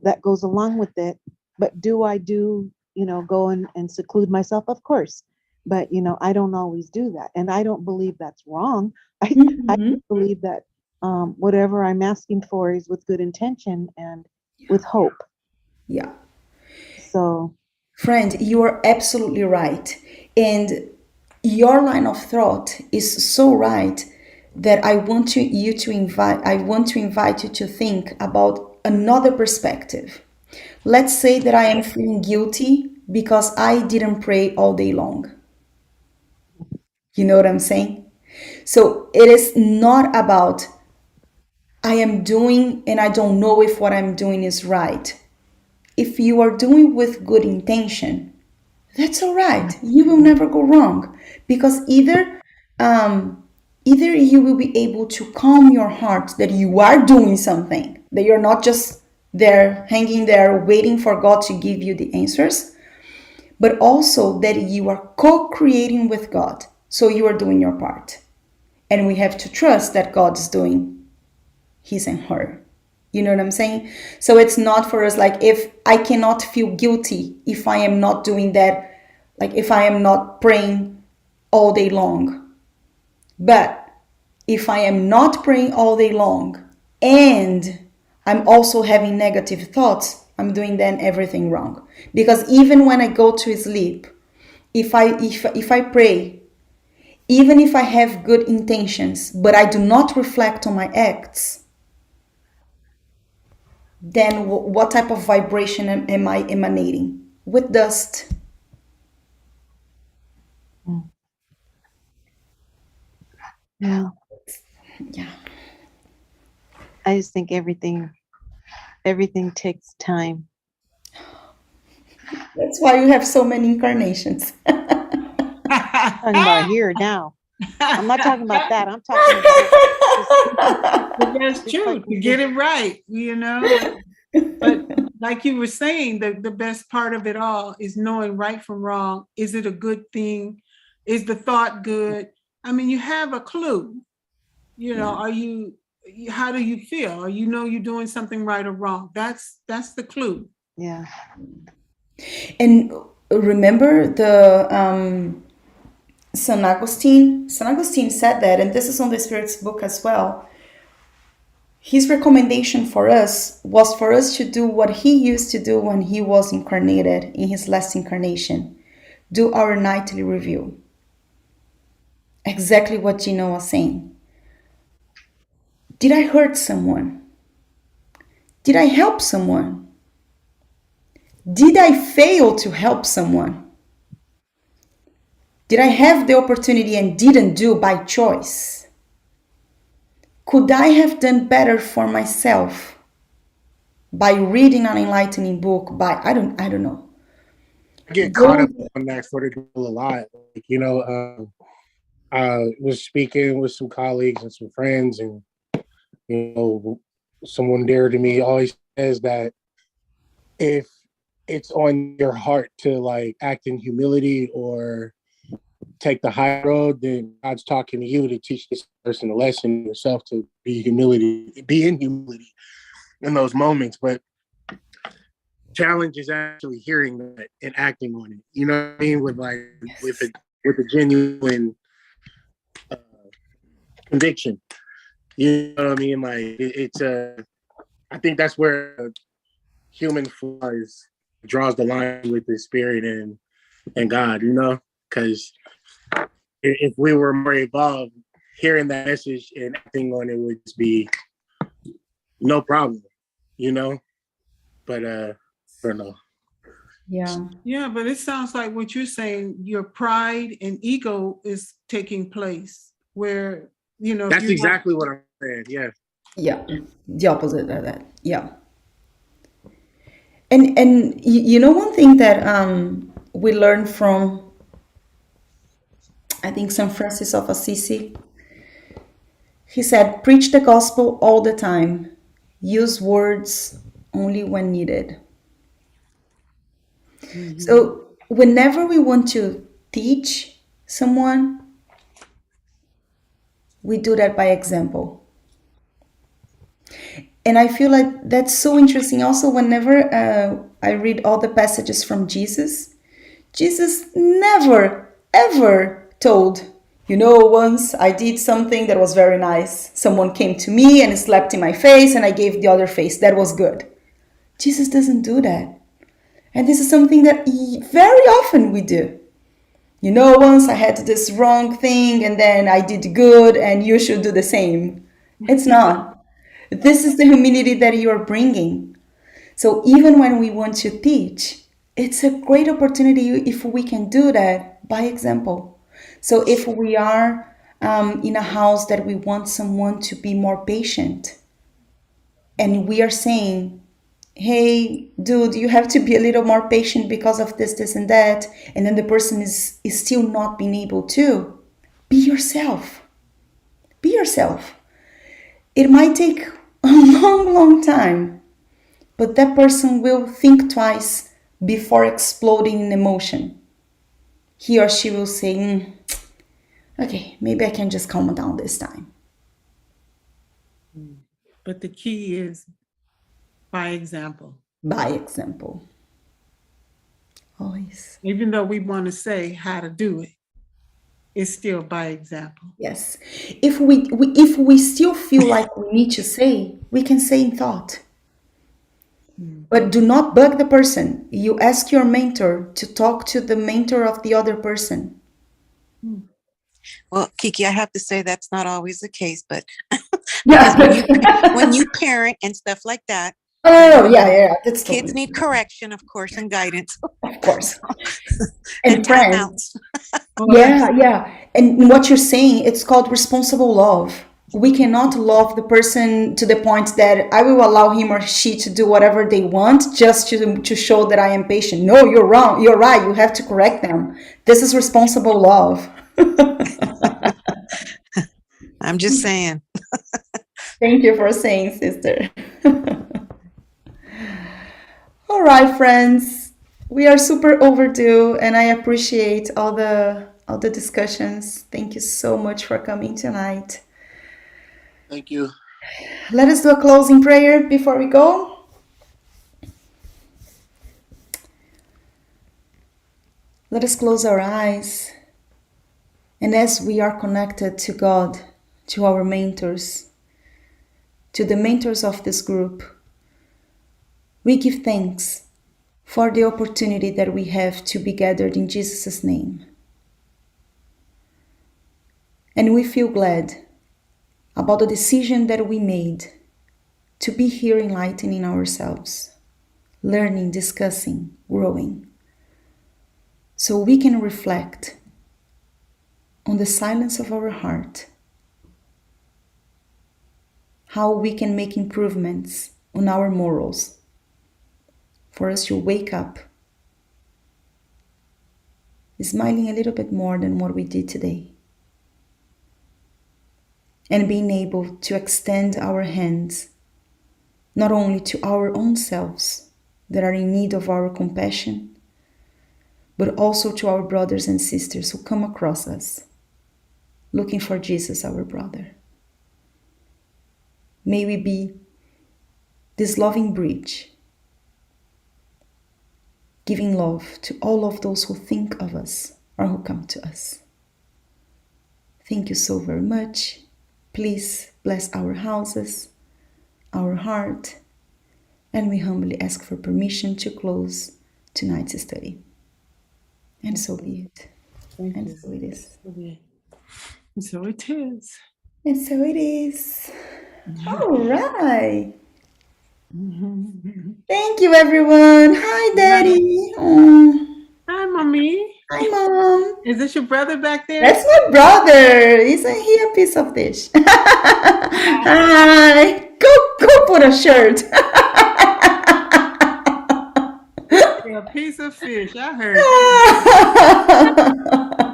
that goes along with it. But go and seclude myself? Of course. But I don't always do that, and I don't believe that's wrong. I Mhm. believe that whatever I'm asking for is with good intention and with hope. Yeah. So Friend, you are absolutely right. And your line of thought is so right that I want to invite you to think about another perspective. Let's say that I am feeling guilty because I didn't pray all day long. You know what I'm saying? So it is not about I am doing and I don't know if what I'm doing is right. If you are doing with good intention, that's all right. You will never go wrong because um, either you will be able to calm your heart that you are doing something, that you're not just there hanging there waiting for God to give you the answers, but also that you are co-creating with God. So you are doing your part. And we have to trust that God is doing his and her. You know what I'm saying? So it's not for us like if I cannot feel guilty if I am not doing that, like if I am not praying all day long. But if I am not praying all day long and I'm also having negative thoughts, I'm doing then everything wrong. Because even when I go to sleep, if I pray, even if I have good intentions, but I do not reflect on my acts, then what type of vibration am I emanating? With dust. mm, yeah, Yeah. I just think everything takes time. That's why you have so many incarnations. Talking about here now. I'm not talking about that. I'm talking about just But that's just like true, we to did. get it right, But like you were saying, the best part of it all is knowing right from wrong. Is it a good thing? Is the thought good? I mean, you have a clue. Yeah. Are how do you feel? Or you're doing something right or wrong. That's the clue. Yeah. And remember the San Augustine? San Augustine said that, and this is on the Spirit's book as well. His recommendation for us was for us to do what he used to do when he was incarnated in his last incarnation, do our nightly review. Exactly what Gino was saying. Did I hurt someone? Did I help someone? Did I fail to help someone? Did I have the opportunity and didn't do by choice? Could I have done better for myself by reading an enlightening book by I don't know. I get caught up on that sort of deal a lot. Like, I was speaking with some colleagues and some friends, and someone dear to me always says that if it's on your heart to like act in humility or take the high road, then God's talking to you to teach this person a lesson yourself to be in humility in those moments. But challenge is actually hearing that and acting on it. You know what I mean? With a genuine conviction. You know what I mean? Like it's I think that's where human flaws draws the line with the spirit and God. Because if we were more evolved, hearing that message and acting on it would just be no problem. But I don't know. Yeah, but it sounds like what you're saying, your pride and ego is taking place where, that's exactly what I'm saying. Yeah. Yeah, the opposite of that. Yeah. And one thing that we learned from, I think, St. Francis of Assisi, he said, preach the gospel all the time. Use words only when needed. Mm-hmm. So whenever we want to teach someone, we do that by example. And I feel like that's so interesting. Also, whenever I read all the passages from Jesus, Jesus never, ever told, once I did something that was very nice. Someone came to me and slapped in my face and I gave the other face. That was good. Jesus doesn't do that. And this is something that very often we do. Once I had this wrong thing and then I did good and you should do the same. It's not. This is the humility that you are bringing. So even when we want to teach, it's a great opportunity if we can do that by example. So if we are in a house that we want someone to be more patient, and we are saying, hey, dude, you have to be a little more patient because of this, and that, and then the person is still not being able to, be yourself. Be yourself. It might take a long, long time, but that person will think twice before exploding in emotion. He or she will say, okay, maybe I can just calm down this time. But the key is by example. By example. Always. Even though we want to say how to do it, it's still by example. Yes. If we still feel like we need to say, we can say in thought. But do not bug the person. You ask your mentor to talk to the mentor of the other person. Well, Kiki, I have to say that's not always the case, but Yeah. when you parent and stuff like that, Oh, yeah. That's kids need correction, of course, and guidance. Of course. and timeouts. Yeah. And what you're saying, it's called responsible love. We cannot love the person to the point that I will allow him or she to do whatever they want just to show that I am patient. No, you're wrong. You're right. You have to correct them. This is responsible love. I'm just saying. Thank you for saying, sister. All right, friends. We are super overdue, and I appreciate all the discussions. Thank you so much for coming tonight. Thank you. Let us do a closing prayer before we go. Let us close our eyes. And as we are connected to God, to our mentors, to the mentors of this group, we give thanks for the opportunity that we have to be gathered in Jesus' name. And we feel glad about the decision that we made to be here enlightening ourselves, learning, discussing, growing, so we can reflect on the silence of our heart, how we can make improvements on our morals, for us to wake up smiling a little bit more than what we did today, and being able to extend our hands not only to our own selves that are in need of our compassion, but also to our brothers and sisters who come across us looking for Jesus, our brother. May we be this loving bridge, giving love to all of those who think of us or who come to us. Thank you so very much. Please bless our houses, our heart, and we humbly ask for permission to close tonight's study. And so be it. Thank And you. so it is. And so it is. And so it is. All right. Thank you, everyone. Hi, Daddy. Oh, Hi, Mommy. hi, Mom. Is this your brother back there? That's my brother. Isn't he a piece of dish? Hi. Go put a shirt. A piece of fish. I heard.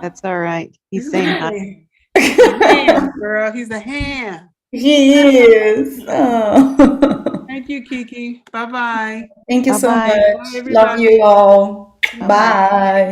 That's all right. He's saying hi. He's a ham, girl. He's a ham. He is. Oh. Thank you, Kiki. Bye-bye. Thank you so Bye-bye. much. Bye, Love everybody. you all. Bye-bye. Bye.